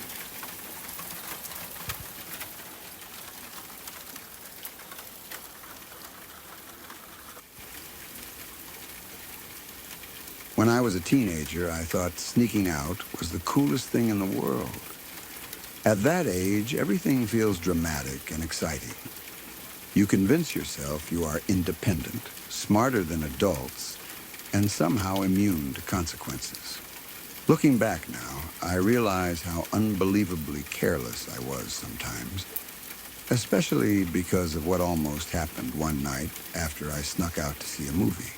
When I was a teenager, I thought sneaking out was the coolest thing in the world. At that age, everything feels dramatic and exciting. You convince yourself you are independent, smarter than adults, and somehow immune to consequences. Looking back now, I realize how unbelievably careless I was sometimes, especially because of what almost happened one night after I snuck out to see a movie.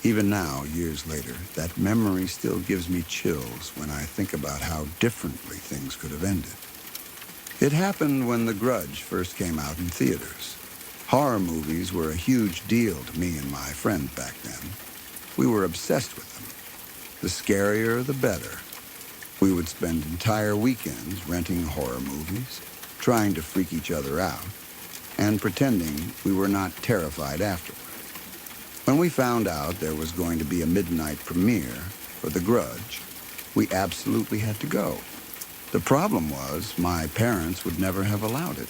Even now, years later, that memory still gives me chills when I think about how differently things could have ended. It happened when The Grudge first came out in theaters. Horror movies were a huge deal to me and my friends back then. We were obsessed with them. The scarier, the better. We would spend entire weekends renting horror movies, trying to freak each other out, and pretending we were not terrified afterward. When we found out there was going to be a midnight premiere for The Grudge, we absolutely had to go. The problem was my parents would never have allowed it.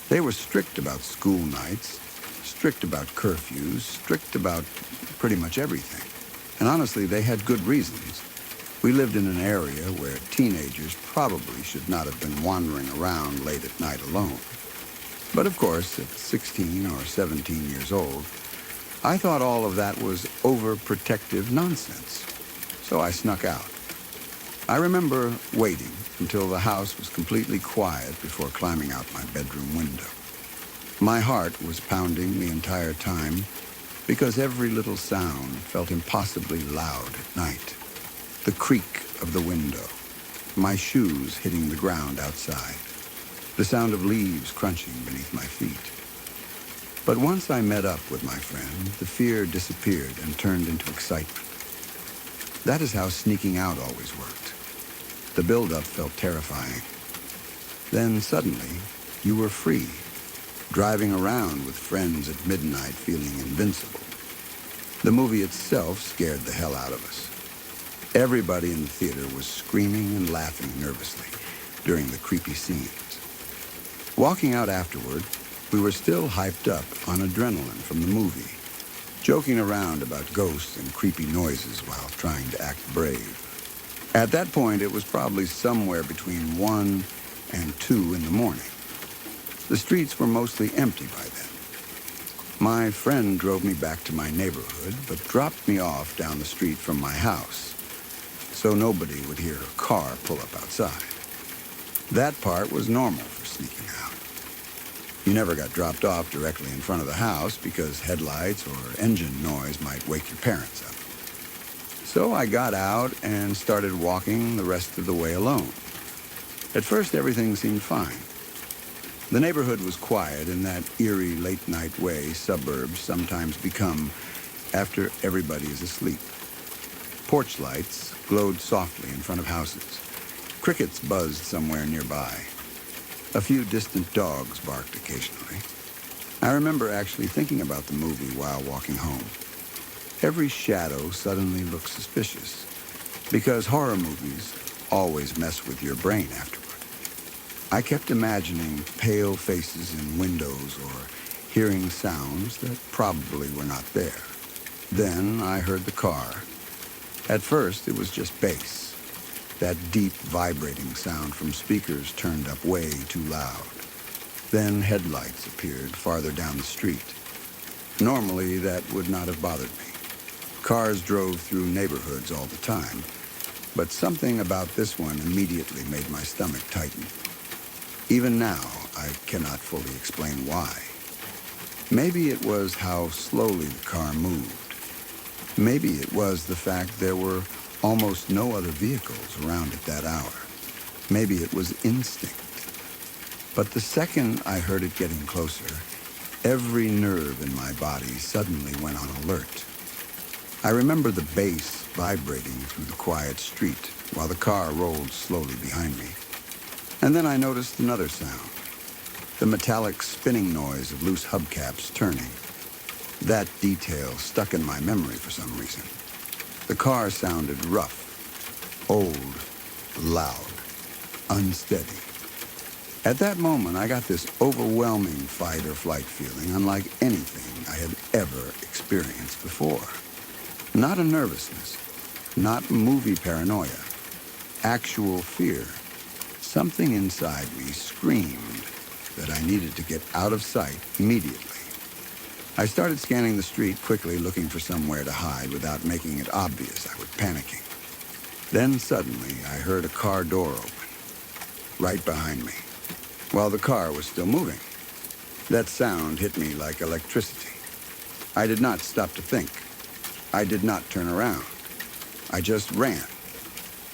They were strict about school nights, strict about curfews, strict about pretty much everything. And honestly, they had good reasons. We lived in an area where teenagers probably should not have been wandering around late at night alone. But of course, at 16 or 17 years old, I thought all of that was overprotective nonsense. So I snuck out. I remember waiting until the house was completely quiet before climbing out my bedroom window. My heart was pounding the entire time because every little sound felt impossibly loud at night. The creak of the window, my shoes hitting the ground outside, the sound of leaves crunching beneath my feet. But once I met up with my friend, the fear disappeared and turned into excitement. That is how sneaking out always worked. The buildup felt terrifying. Then suddenly, you were free, driving around with friends at midnight feeling invincible. The movie itself scared the hell out of us. Everybody in the theater was screaming and laughing nervously during the creepy scenes. Walking out afterward, we were still hyped up on adrenaline from the movie, joking around about ghosts and creepy noises while trying to act brave. At that point, it was probably somewhere between 1 and 2 in the morning. The streets were mostly empty by then. My friend drove me back to my neighborhood, but dropped me off down the street from my house, so nobody would hear her car pull up outside. That part was normal for sneaking out. You never got dropped off directly in front of the house because headlights or engine noise might wake your parents up. So I got out and started walking the rest of the way alone. At first, everything seemed fine. The neighborhood was quiet in that eerie late-night way suburbs sometimes become after everybody is asleep. Porch lights glowed softly in front of houses. Crickets buzzed somewhere nearby. A few distant dogs barked occasionally. I remember actually thinking about the movie while walking home. Every shadow suddenly looked suspicious, because horror movies always mess with your brain afterward. I kept imagining pale faces in windows or hearing sounds that probably were not there. Then I heard the car. At first, it was just bass, that deep vibrating sound from speakers turned up way too loud. Then headlights appeared farther down the street. Normally, that would not have bothered me. Cars drove through neighborhoods all the time, but something about this one immediately made my stomach tighten. Even now, I cannot fully explain why. Maybe it was how slowly the car moved. Maybe it was the fact there were almost no other vehicles around at that hour. Maybe it was instinct. But the second I heard it getting closer, every nerve in my body suddenly went on alert. I remember the bass vibrating through the quiet street while the car rolled slowly behind me. And then I noticed another sound, the metallic spinning noise of loose hubcaps turning. That detail stuck in my memory for some reason. The car sounded rough, old, loud, unsteady. At that moment, I got this overwhelming fight or flight feeling unlike anything I had ever experienced before. Not a nervousness, not movie paranoia, actual fear. Something inside me screamed that I needed to get out of sight immediately. I started scanning the street quickly, looking for somewhere to hide without making it obvious I was panicking. Then suddenly I heard a car door open, right behind me, while the car was still moving. That sound hit me like electricity. I did not stop to think. I did not turn around. I just ran.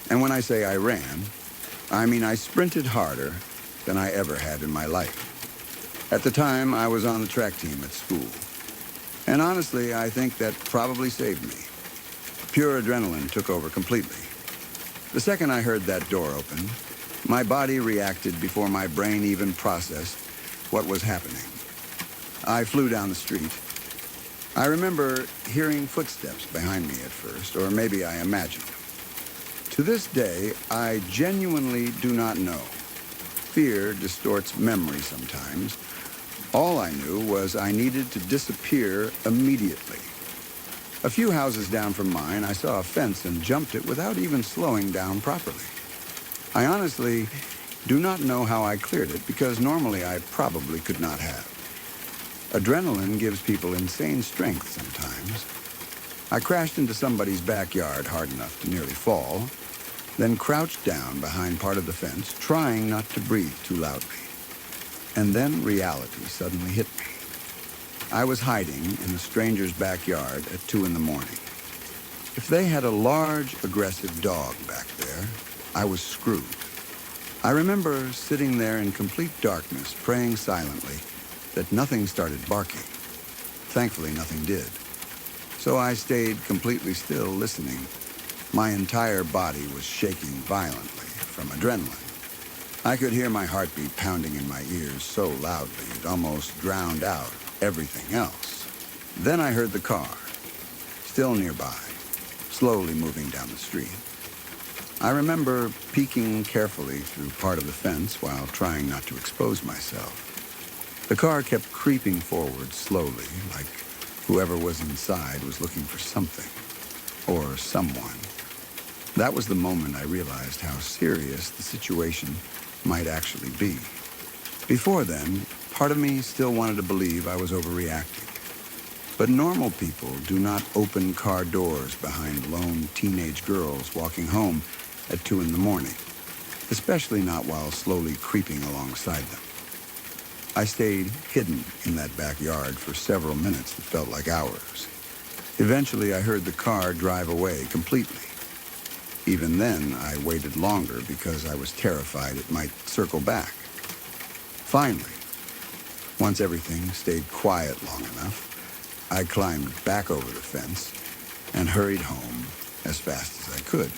And when I say I ran, I mean I sprinted harder than I ever had in my life. At the time, I was on the track team at school. And honestly, I think that probably saved me. Pure adrenaline took over completely. The second I heard that door open, my body reacted before my brain even processed what was happening. I flew down the street. I remember hearing footsteps behind me at first, or maybe I imagined them. To this day, I genuinely do not know. Fear distorts memory sometimes. All I knew was I needed to disappear immediately. A few houses down from mine, I saw a fence and jumped it without even slowing down properly. I honestly do not know how I cleared it because normally I probably could not have. Adrenaline gives people insane strength sometimes. I crashed into somebody's backyard hard enough to nearly fall, then crouched down behind part of the fence, trying not to breathe too loudly. And then reality suddenly hit me. I was hiding in a stranger's backyard at 2 in the morning. If they had a large, aggressive dog back there, I was screwed. I remember sitting there in complete darkness, praying silently that nothing started barking. Thankfully, nothing did. So I stayed completely still, listening. My entire body was shaking violently from adrenaline. I could hear my heartbeat pounding in my ears so loudly it almost drowned out everything else. Then I heard the car, still nearby, slowly moving down the street. I remember peeking carefully through part of the fence while trying not to expose myself. The car kept creeping forward slowly, like whoever was inside was looking for something or someone. That was the moment I realized how serious the situation might actually be. Before then, part of me still wanted to believe I was overreacting. But normal people do not open car doors behind lone teenage girls walking home at 2 in the morning, especially not while slowly creeping alongside them. I stayed hidden in that backyard for several minutes that felt like hours. Eventually, I heard the car drive away completely. Even then, I waited longer because I was terrified it might circle back. Finally, once everything stayed quiet long enough, I climbed back over the fence and hurried home as fast as I could.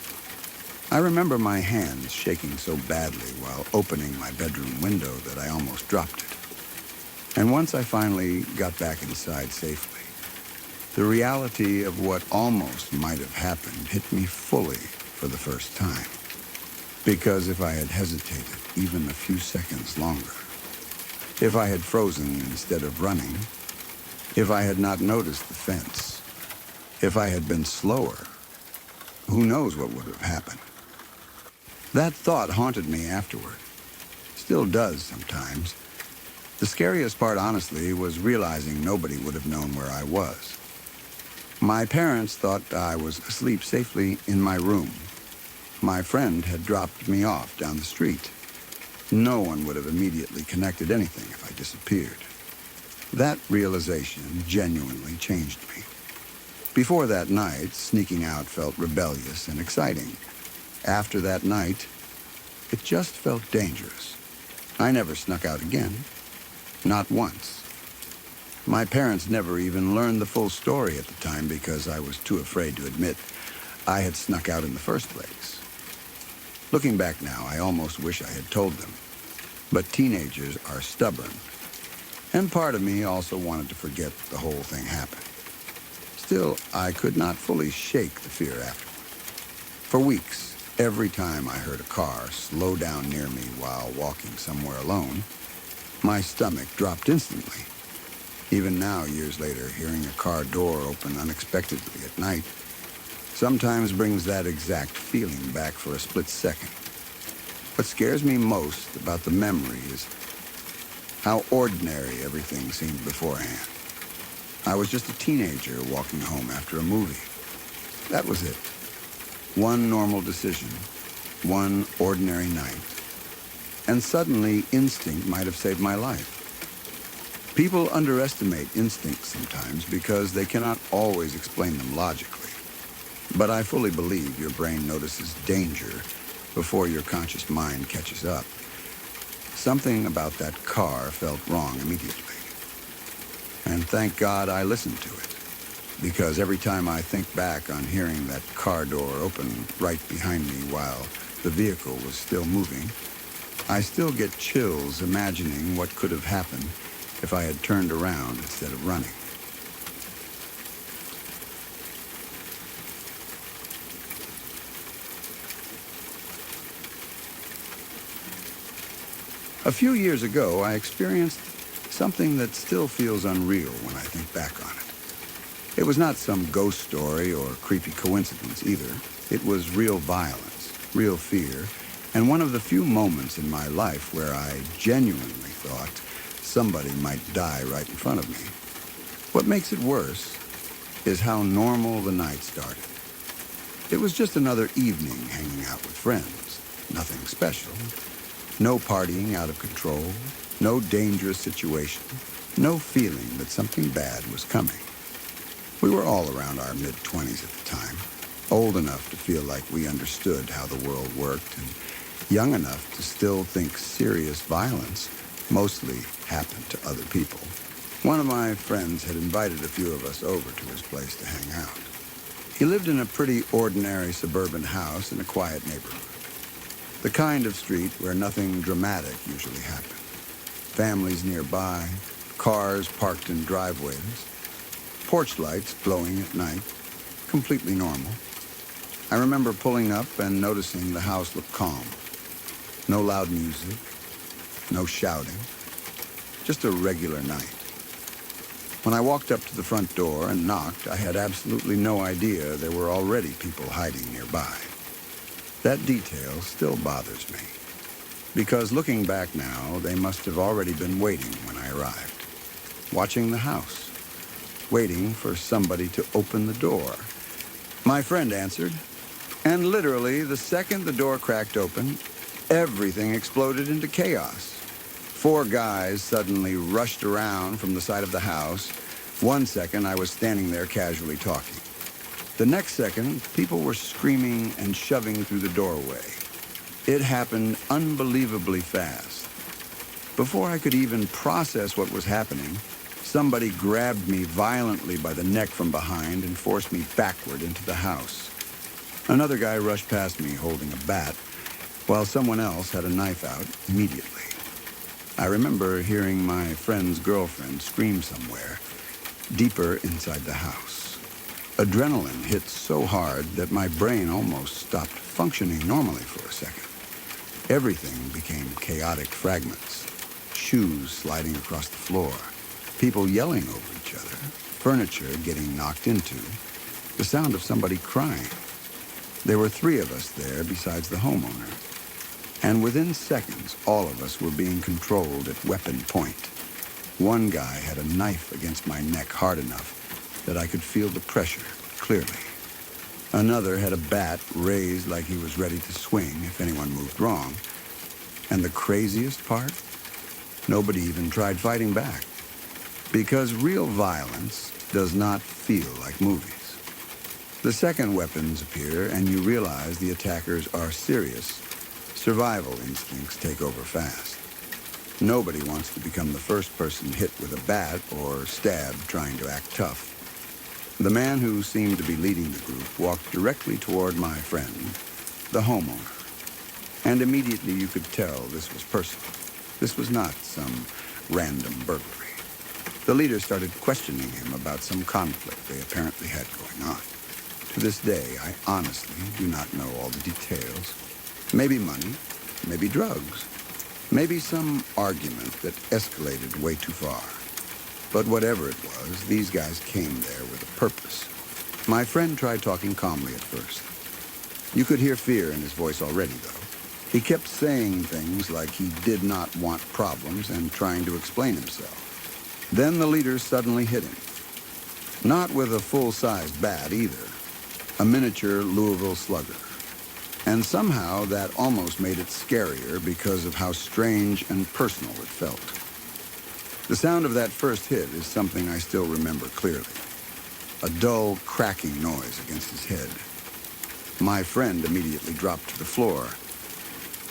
I remember my hands shaking so badly while opening my bedroom window that I almost dropped it. And once I finally got back inside safely, the reality of what almost might have happened hit me fully for the first time. Because if I had hesitated even a few seconds longer, if I had frozen instead of running, if I had not noticed the fence, if I had been slower, who knows what would have happened? That thought haunted me afterward. Still does sometimes. The scariest part, honestly, was realizing nobody would have known where I was. My parents thought I was asleep safely in my room. My friend had dropped me off down the street. No one would have immediately connected anything if I disappeared. That realization genuinely changed me. Before that night, sneaking out felt rebellious and exciting. After that night, it just felt dangerous. I never snuck out again. Not once. My parents never even learned the full story at the time because I was too afraid to admit I had snuck out in the first place. Looking back now, I almost wish I had told them. But teenagers are stubborn. And part of me also wanted to forget the whole thing happened. Still, I could not fully shake the fear afterward. For weeks, every time I heard a car slow down near me while walking somewhere alone, my stomach dropped instantly. Even now, years later, hearing a car door open unexpectedly at night sometimes brings that exact feeling back for a split second. What scares me most about the memory is how ordinary everything seemed beforehand. I was just a teenager walking home after a movie. That was it. One normal decision, one ordinary night, and suddenly instinct might have saved my life. People underestimate instincts sometimes because they cannot always explain them logically. But I fully believe your brain notices danger before your conscious mind catches up. Something about that car felt wrong immediately. And thank God I listened to it, because every time I think back on hearing that car door open right behind me while the vehicle was still moving, I still get chills imagining what could have happened if I had turned around instead of running. A few years ago, I experienced something that still feels unreal when I think back on it. It was not some ghost story or creepy coincidence either. It was real violence, real fear, and one of the few moments in my life where I genuinely thought somebody might die right in front of me. What makes it worse is how normal the night started. It was just another evening hanging out with friends. Nothing special. No partying out of control. No dangerous situation. No feeling that something bad was coming. We were all around our mid-20s at the time, old enough to feel like we understood how the world worked, and young enough to still think serious violence mostly happened to other people. One of my friends had invited a few of us over to his place to hang out. He lived in a pretty ordinary suburban house in a quiet neighborhood. The kind of street where nothing dramatic usually happened. Families nearby, cars parked in driveways, porch lights glowing at night, completely normal. I remember pulling up and noticing the house looked calm. No loud music, no shouting, just a regular night. When I walked up to the front door and knocked, I had absolutely no idea there were already people hiding nearby. That detail still bothers me, because looking back now, they must have already been waiting when I arrived, watching the house, waiting for somebody to open the door. My friend answered, and literally the second the door cracked open, everything exploded into chaos. 4 guys suddenly rushed around from the side of the house. 1 second, I was standing there casually talking. The next second, people were screaming and shoving through the doorway. It happened unbelievably fast. Before I could even process what was happening, somebody grabbed me violently by the neck from behind and forced me backward into the house. Another guy rushed past me holding a bat, while someone else had a knife out immediately. I remember hearing my friend's girlfriend scream somewhere, deeper inside the house. Adrenaline hit so hard that my brain almost stopped functioning normally for a second. Everything became chaotic fragments. Shoes sliding across the floor, people yelling over each other, furniture getting knocked into, the sound of somebody crying. There were 3 of us there besides the homeowner. And within seconds, all of us were being controlled at weapon point. One guy had a knife against my neck hard enough that I could feel the pressure clearly. Another had a bat raised like he was ready to swing if anyone moved wrong. And the craziest part? Nobody even tried fighting back. Because real violence does not feel like movies. The second weapons appear and you realize the attackers are serious. Survival instincts take over fast. Nobody wants to become the first person hit with a bat or stabbed trying to act tough. The man who seemed to be leading the group walked directly toward my friend, the homeowner. And immediately you could tell this was personal. This was not some random burglary. The leader started questioning him about some conflict they apparently had going on. To this day, I honestly do not know all the details. Maybe money, maybe drugs, maybe some argument that escalated way too far. But whatever it was, these guys came there with a purpose. My friend tried talking calmly at first. You could hear fear in his voice already, though. He kept saying things like he did not want problems and trying to explain himself. Then the leader suddenly hit him. Not with a full-sized bat either. A miniature Louisville Slugger. And somehow that almost made it scarier because of how strange and personal it felt. The sound of that first hit is something I still remember clearly. A dull, cracking noise against his head. My friend immediately dropped to the floor,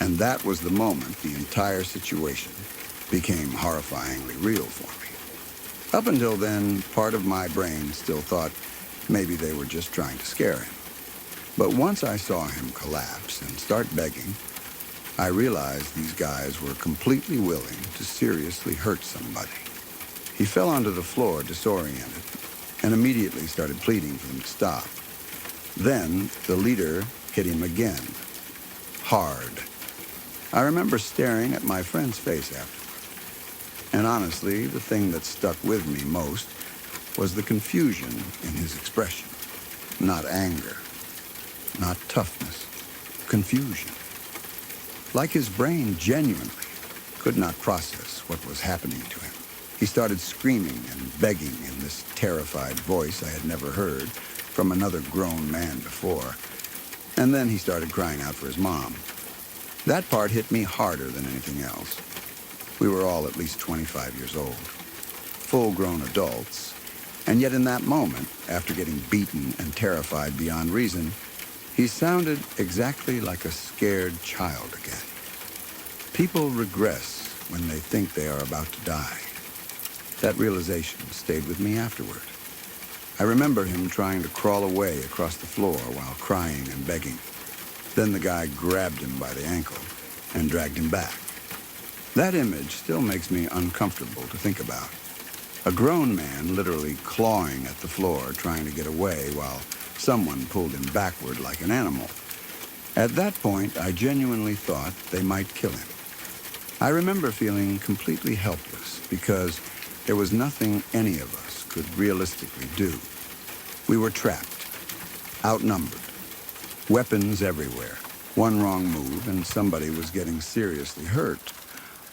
and that was the moment the entire situation became horrifyingly real for me. Up until then, part of my brain still thought maybe they were just trying to scare him. But once I saw him collapse and start begging, I realized these guys were completely willing to seriously hurt somebody. He fell onto the floor disoriented and immediately started pleading for them to stop. Then the leader hit him again, hard. I remember staring at my friend's face afterward. And honestly, the thing that stuck with me most was the confusion in his expression. Not anger, not toughness, confusion. Like his brain genuinely could not process what was happening to him. He started screaming and begging in this terrified voice I had never heard from another grown man before. And then he started crying out for his mom. That part hit me harder than anything else. We were all at least 25 years old, full-grown adults, and yet in that moment, after getting beaten and terrified beyond reason, he sounded exactly like a scared child again. People regress when they think they are about to die. That realization stayed with me afterward. I remember him trying to crawl away across the floor while crying and begging. Then the guy grabbed him by the ankle and dragged him back. That image still makes me uncomfortable to think about. A grown man literally clawing at the floor trying to get away while someone pulled him backward like an animal. At that point, I genuinely thought they might kill him. I remember feeling completely helpless because there was nothing any of us could realistically do. We were trapped, outnumbered, weapons everywhere. One wrong move and somebody was getting seriously hurt,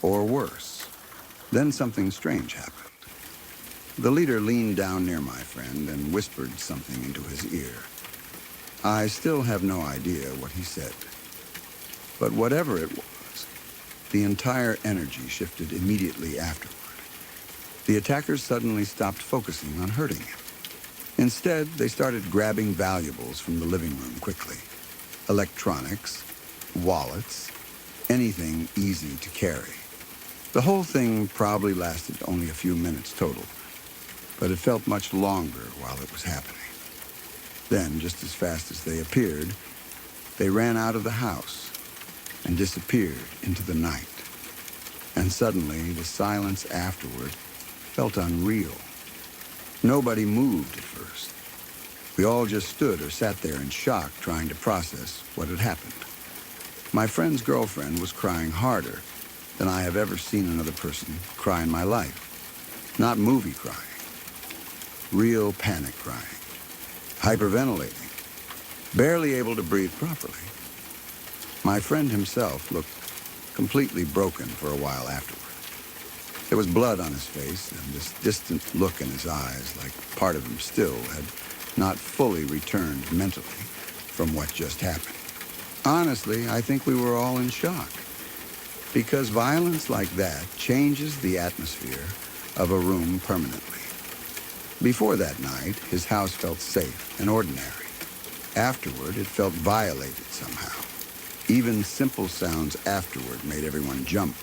or worse. Then something strange happened. The leader leaned down near my friend and whispered something into his ear. I still have no idea what he said. But whatever it was, the entire energy shifted immediately afterward. The attackers suddenly stopped focusing on hurting him. Instead, they started grabbing valuables from the living room quickly. Electronics, wallets, anything easy to carry. The whole thing probably lasted only a few minutes total, but it felt much longer while it was happening. Then, just as fast as they appeared, they ran out of the house and disappeared into the night. And suddenly, the silence afterward felt unreal. Nobody moved at first. We all just stood or sat there in shock, trying to process what had happened. My friend's girlfriend was crying harder than I have ever seen another person cry in my life. Not movie crying. Real panic crying. Hyperventilating. Barely able to breathe properly. My friend himself looked completely broken for a while afterward. There was blood on his face and this distant look in his eyes, like part of him still had not fully returned mentally from what just happened. Honestly, I think we were all in shock, because violence like that changes the atmosphere of a room permanently. Before that night, his house felt safe and ordinary. Afterward, it felt violated somehow. Even simple sounds afterward made everyone jump.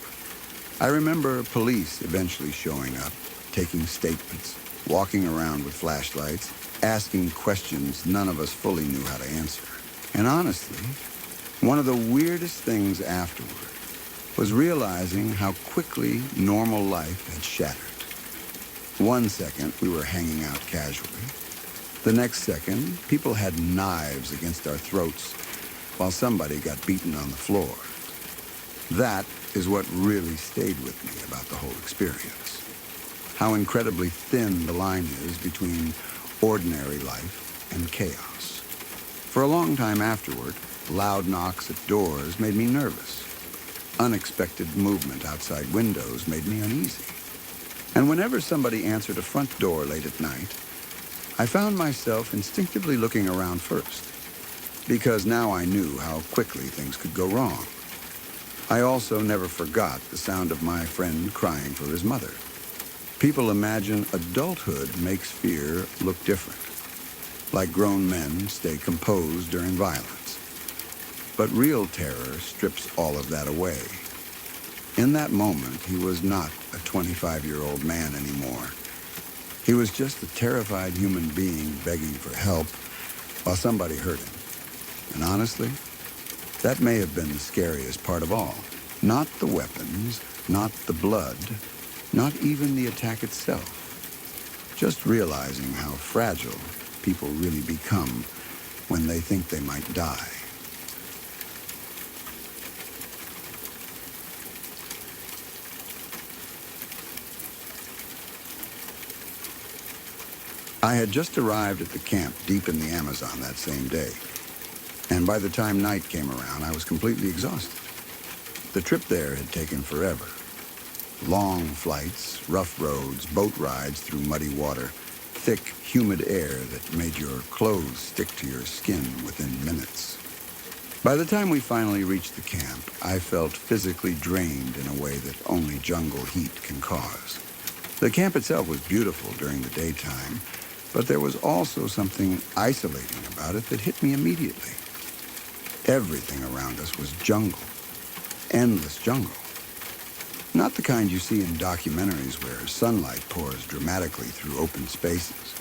I remember police eventually showing up, taking statements, walking around with flashlights, asking questions none of us fully knew how to answer. And honestly, one of the weirdest things afterward was realizing how quickly normal life had shattered. One second, we were hanging out casually. The next second, people had knives against our throats while somebody got beaten on the floor. That is what really stayed with me about the whole experience. How incredibly thin the line is between ordinary life and chaos. For a long time afterward, loud knocks at doors made me nervous. Unexpected movement outside windows made me uneasy. And whenever somebody answered a front door late at night, I found myself instinctively looking around first, because now I knew how quickly things could go wrong. I also never forgot the sound of my friend crying for his mother. People imagine adulthood makes fear look different, like grown men stay composed during violence. But real terror strips all of that away. In that moment, he was not a 25-year-old man anymore. He was just a terrified human being begging for help while somebody hurt him. And honestly, that may have been the scariest part of all. Not the weapons, not the blood, not even the attack itself. Just realizing how fragile people really become when they think they might die. I had just arrived at the camp deep in the Amazon that same day, and by the time night came around, I was completely exhausted. The trip there had taken forever. Long flights, rough roads, boat rides through muddy water, thick, humid air that made your clothes stick to your skin within minutes. By the time we finally reached the camp, I felt physically drained in a way that only jungle heat can cause. The camp itself was beautiful during the daytime, but there was also something isolating about it that hit me immediately. Everything around us was jungle. Endless jungle. Not the kind you see in documentaries where sunlight pours dramatically through open spaces.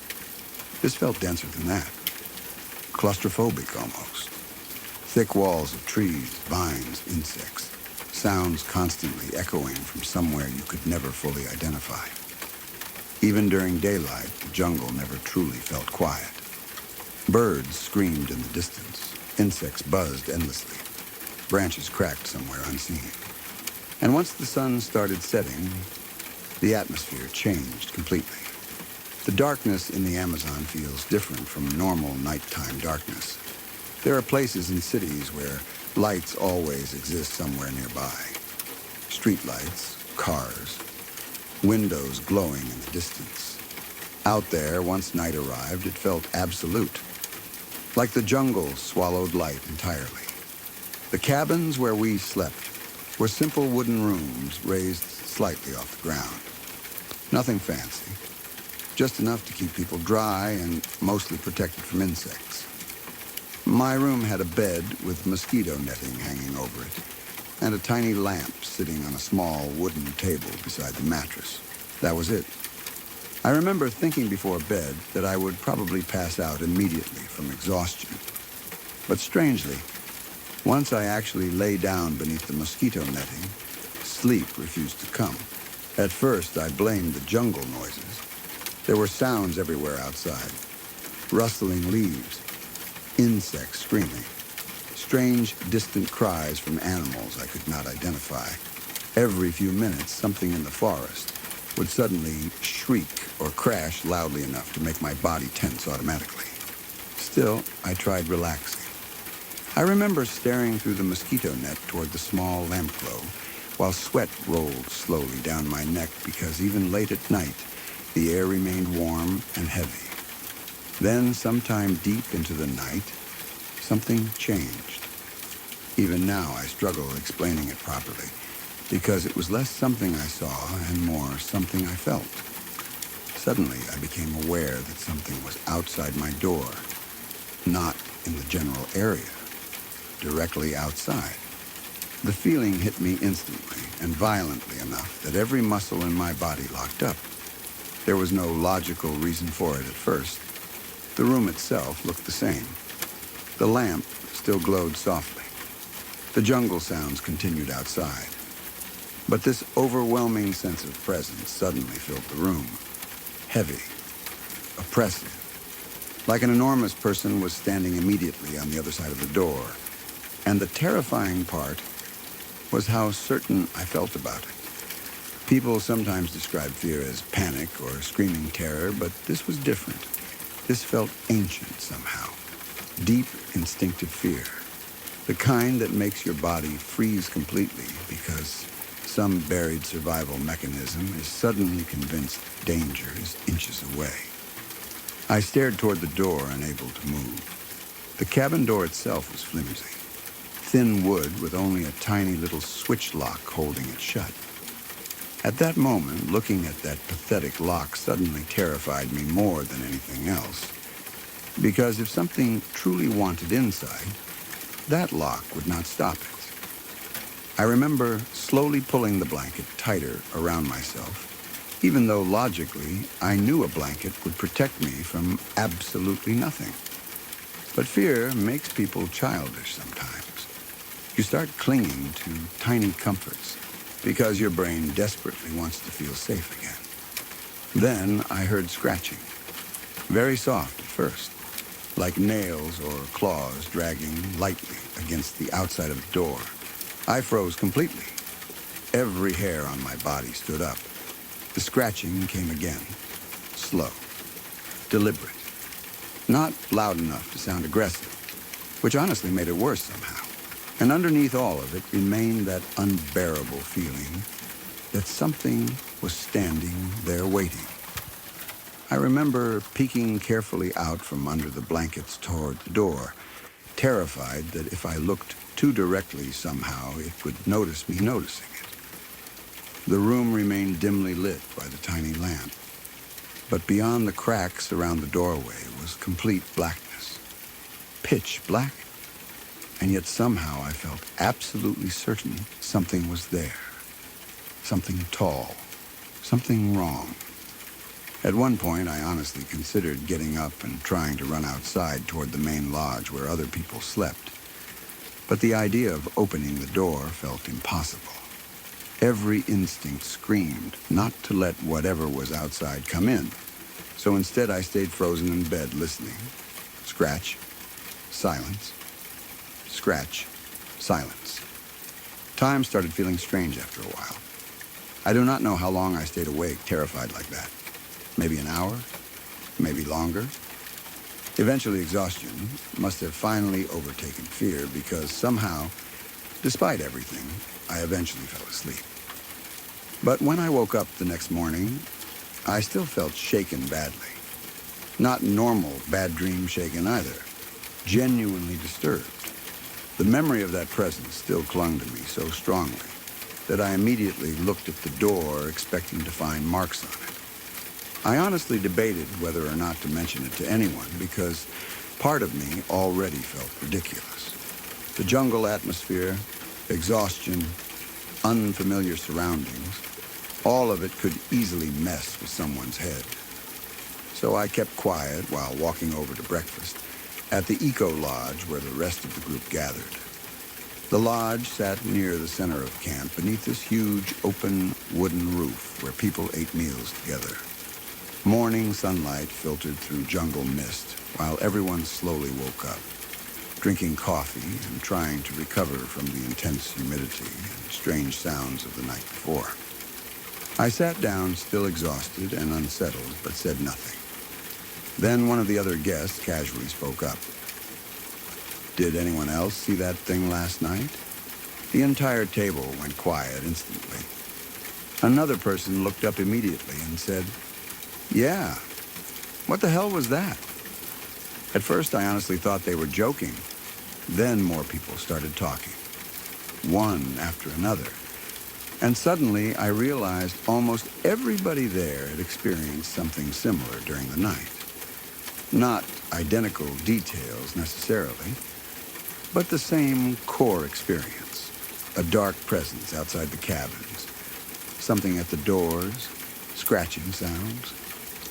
This felt denser than that. Claustrophobic almost. Thick walls of trees, vines, insects. Sounds constantly echoing from somewhere you could never fully identify. Even during daylight, the jungle never truly felt quiet. Birds screamed in the distance. Insects buzzed endlessly. Branches cracked somewhere unseen. And once the sun started setting, the atmosphere changed completely. The darkness in the Amazon feels different from normal nighttime darkness. There are places in cities where lights always exist somewhere nearby. Streetlights, cars, windows glowing in the distance. Out there, once night arrived, it felt absolute. Like the jungle swallowed light entirely. The cabins where we slept were simple wooden rooms raised slightly off the ground. Nothing fancy, just enough to keep people dry and mostly protected from insects. My room had a bed with mosquito netting hanging over it, and a tiny lamp sitting on a small wooden table beside the mattress. That was it. I remember thinking before bed that I would probably pass out immediately from exhaustion. But strangely, once I actually lay down beneath the mosquito netting, sleep refused to come. At first, I blamed the jungle noises. There were sounds everywhere outside. Rustling leaves, insects screaming, strange, distant cries from animals I could not identify. Every few minutes, something in the forest would suddenly shriek or crash loudly enough to make my body tense automatically. Still, I tried relaxing. I remember staring through the mosquito net toward the small lamp glow, while sweat rolled slowly down my neck because even late at night, the air remained warm and heavy. Then, sometime deep into the night, something changed. Even now, I struggle explaining it properly, because it was less something I saw and more something I felt. Suddenly, I became aware that something was outside my door, not in the general area, directly outside. The feeling hit me instantly and violently enough that every muscle in my body locked up. There was no logical reason for it at first. The room itself looked the same. The lamp still glowed softly. The jungle sounds continued outside. But this overwhelming sense of presence suddenly filled the room. Heavy, oppressive. Like an enormous person was standing immediately on the other side of the door. And the terrifying part was how certain I felt about it. People sometimes describe fear as panic or screaming terror, but this was different. This felt ancient somehow. Deep, instinctive fear. The kind that makes your body freeze completely because some buried survival mechanism is suddenly convinced danger is inches away. I stared toward the door, unable to move. The cabin door itself was flimsy. Thin wood with only a tiny little switch lock holding it shut. At that moment, looking at that pathetic lock suddenly terrified me more than anything else. Because if something truly wanted inside, that lock would not stop it. I remember slowly pulling the blanket tighter around myself, even though logically I knew a blanket would protect me from absolutely nothing. But fear makes people childish sometimes. You start clinging to tiny comforts because your brain desperately wants to feel safe again. Then I heard scratching, very soft at first, like nails or claws dragging lightly against the outside of the door. I froze completely. Every hair on my body stood up. The scratching came again, slow, deliberate, not loud enough to sound aggressive, which honestly made it worse somehow. And underneath all of it remained that unbearable feeling that something was standing there waiting. I remember peeking carefully out from under the blankets toward the door, terrified that if I looked too directly somehow, it would notice me noticing it. The room remained dimly lit by the tiny lamp, but beyond the cracks around the doorway was complete blackness. Pitch black. And yet somehow I felt absolutely certain something was there. Something tall. Something wrong. At one point, I honestly considered getting up and trying to run outside toward the main lodge where other people slept. But the idea of opening the door felt impossible. Every instinct screamed not to let whatever was outside come in. So instead, I stayed frozen in bed listening, Scratch, silence, scratch, silence. Time started feeling strange after a while. I do not know how long I stayed awake, terrified like that. Maybe an hour, maybe longer. Eventually, exhaustion must have finally overtaken fear because somehow, despite everything, I eventually fell asleep. But when I woke up the next morning, I still felt shaken badly. Not normal bad dream shaken either. Genuinely disturbed. The memory of that presence still clung to me so strongly that I immediately looked at the door expecting to find marks on it. I honestly debated whether or not to mention it to anyone because part of me already felt ridiculous. The jungle atmosphere, exhaustion, unfamiliar surroundings, all of it could easily mess with someone's head. So I kept quiet while walking over to breakfast at the Eco Lodge where the rest of the group gathered. The lodge sat near the center of camp beneath this huge open wooden roof where people ate meals together. Morning sunlight filtered through jungle mist while everyone slowly woke up, drinking coffee and trying to recover from the intense humidity and strange sounds of the night before. I sat down, still exhausted and unsettled, but said nothing. Then one of the other guests casually spoke up. "Did anyone else see that thing last night?" The entire table went quiet instantly. Another person looked up immediately and said, "Yeah, what the hell was that?" At first, I honestly thought they were joking. Then more people started talking, one after another. And suddenly, I realized almost everybody there had experienced something similar during the night. Not identical details necessarily, but the same core experience. A dark presence outside the cabins, something at the doors, scratching sounds,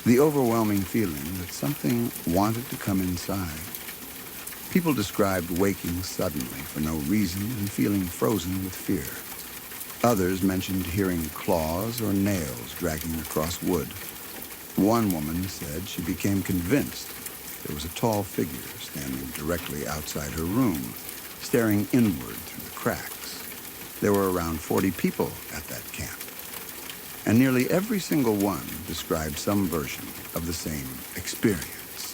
the overwhelming feeling that something wanted to come inside. People described waking suddenly for no reason and feeling frozen with fear. Others mentioned hearing claws or nails dragging across wood. One woman said she became convinced there was a tall figure standing directly outside her room, staring inward through the cracks. There were around 40 people at that camp, and nearly every single one described some version of the same experience.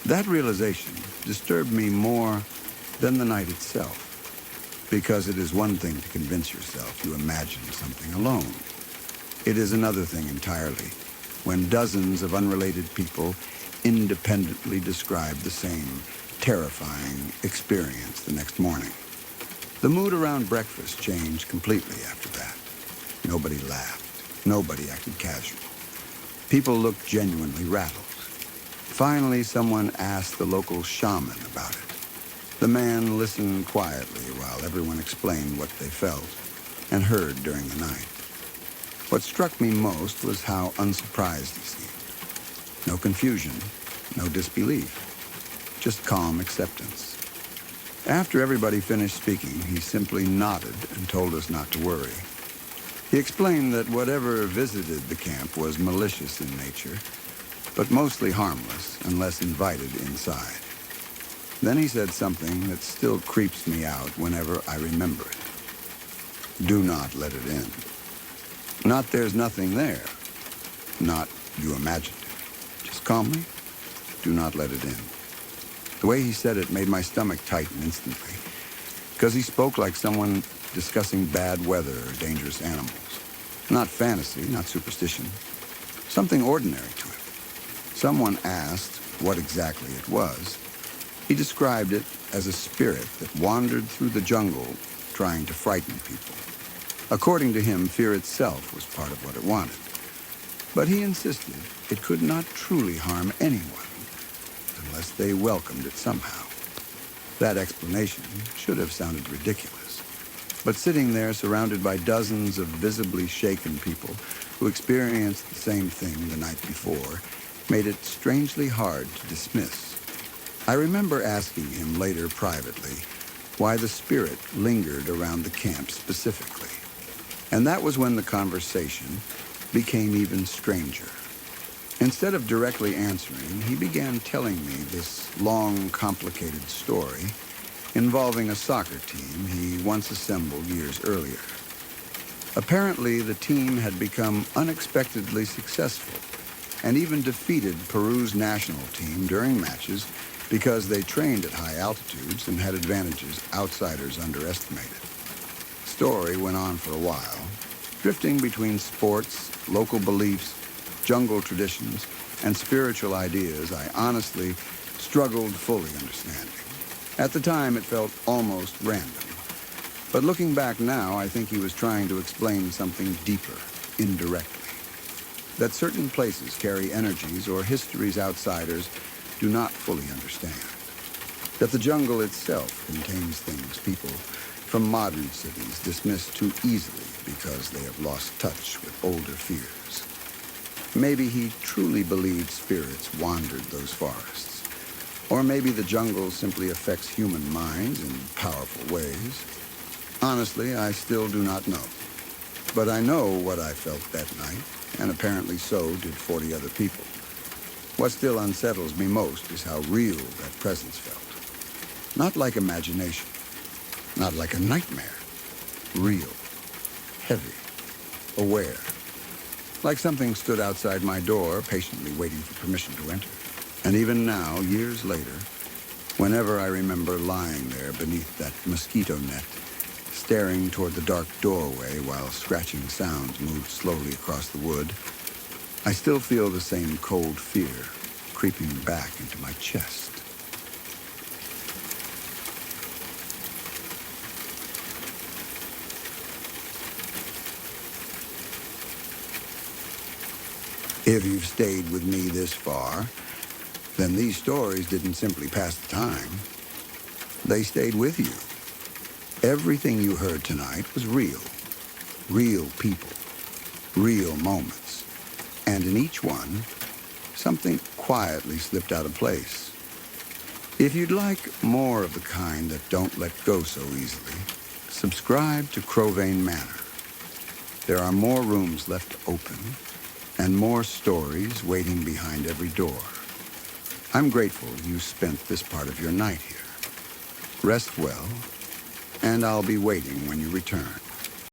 That realization disturbed me more than the night itself, because it is one thing to convince yourself you imagined something alone. It is another thing entirely when dozens of unrelated people independently describe the same terrifying experience the next morning. The mood around breakfast changed completely after that. Nobody laughed. Nobody acted casual. People looked genuinely rattled. Finally, someone asked the local shaman about it. The man listened quietly while everyone explained what they felt and heard during the night. What struck me most was how unsurprised he seemed. No confusion, no disbelief, just calm acceptance. After everybody finished speaking, he simply nodded and told us not to worry. He explained that whatever visited the camp was malicious in nature, but mostly harmless unless invited inside. Then he said something that still creeps me out whenever I remember it. Do not let it in. Not there's nothing there. Not you imagined it. Just calmly, do not let it in. The way he said it made my stomach tighten instantly, because he spoke like someone discussing bad weather or dangerous animals. Not fantasy, not superstition. Something ordinary to him. Someone asked what exactly it was. He described it as a spirit that wandered through the jungle trying to frighten people. According to him, fear itself was part of what it wanted. But he insisted it could not truly harm anyone unless they welcomed it somehow. That explanation should have sounded ridiculous. But sitting there surrounded by dozens of visibly shaken people who experienced the same thing the night before made it strangely hard to dismiss. I remember asking him later privately why the spirit lingered around the camp specifically. And that was when the conversation became even stranger. Instead of directly answering, he began telling me this long, complicated story involving a soccer team he once assembled years earlier. Apparently, the team had become unexpectedly successful and even defeated Peru's national team during matches because they trained at high altitudes and had advantages outsiders underestimated. The story went on for a while, drifting between sports, local beliefs, jungle traditions, and spiritual ideas I honestly struggled fully understanding. At the time, it felt almost random. But looking back now, I think he was trying to explain something deeper, indirectly. That certain places carry energies or histories outsiders do not fully understand. That the jungle itself contains things people from modern cities dismiss too easily because they have lost touch with older fears. Maybe he truly believed spirits wandered those forests. Or maybe the jungle simply affects human minds in powerful ways. Honestly, I still do not know. But I know what I felt that night, and apparently so did 40 other people. What still unsettles me most is how real that presence felt. Not like imagination, not like a nightmare. Real, heavy, aware. Like something stood outside my door, patiently waiting for permission to enter. And even now, years later, whenever I remember lying there beneath that mosquito net, staring toward the dark doorway while scratching sounds moved slowly across the wood, I still feel the same cold fear creeping back into my chest. If you've stayed with me this far, then these stories didn't simply pass the time. They stayed with you. Everything you heard tonight was real. Real people. Real moments. And in each one, something quietly slipped out of place. If you'd like more of the kind that don't let go so easily, subscribe to Crowvane Manor. There are more rooms left open, and more stories waiting behind every door. I'm grateful you spent this part of your night here. Rest well, and I'll be waiting when you return.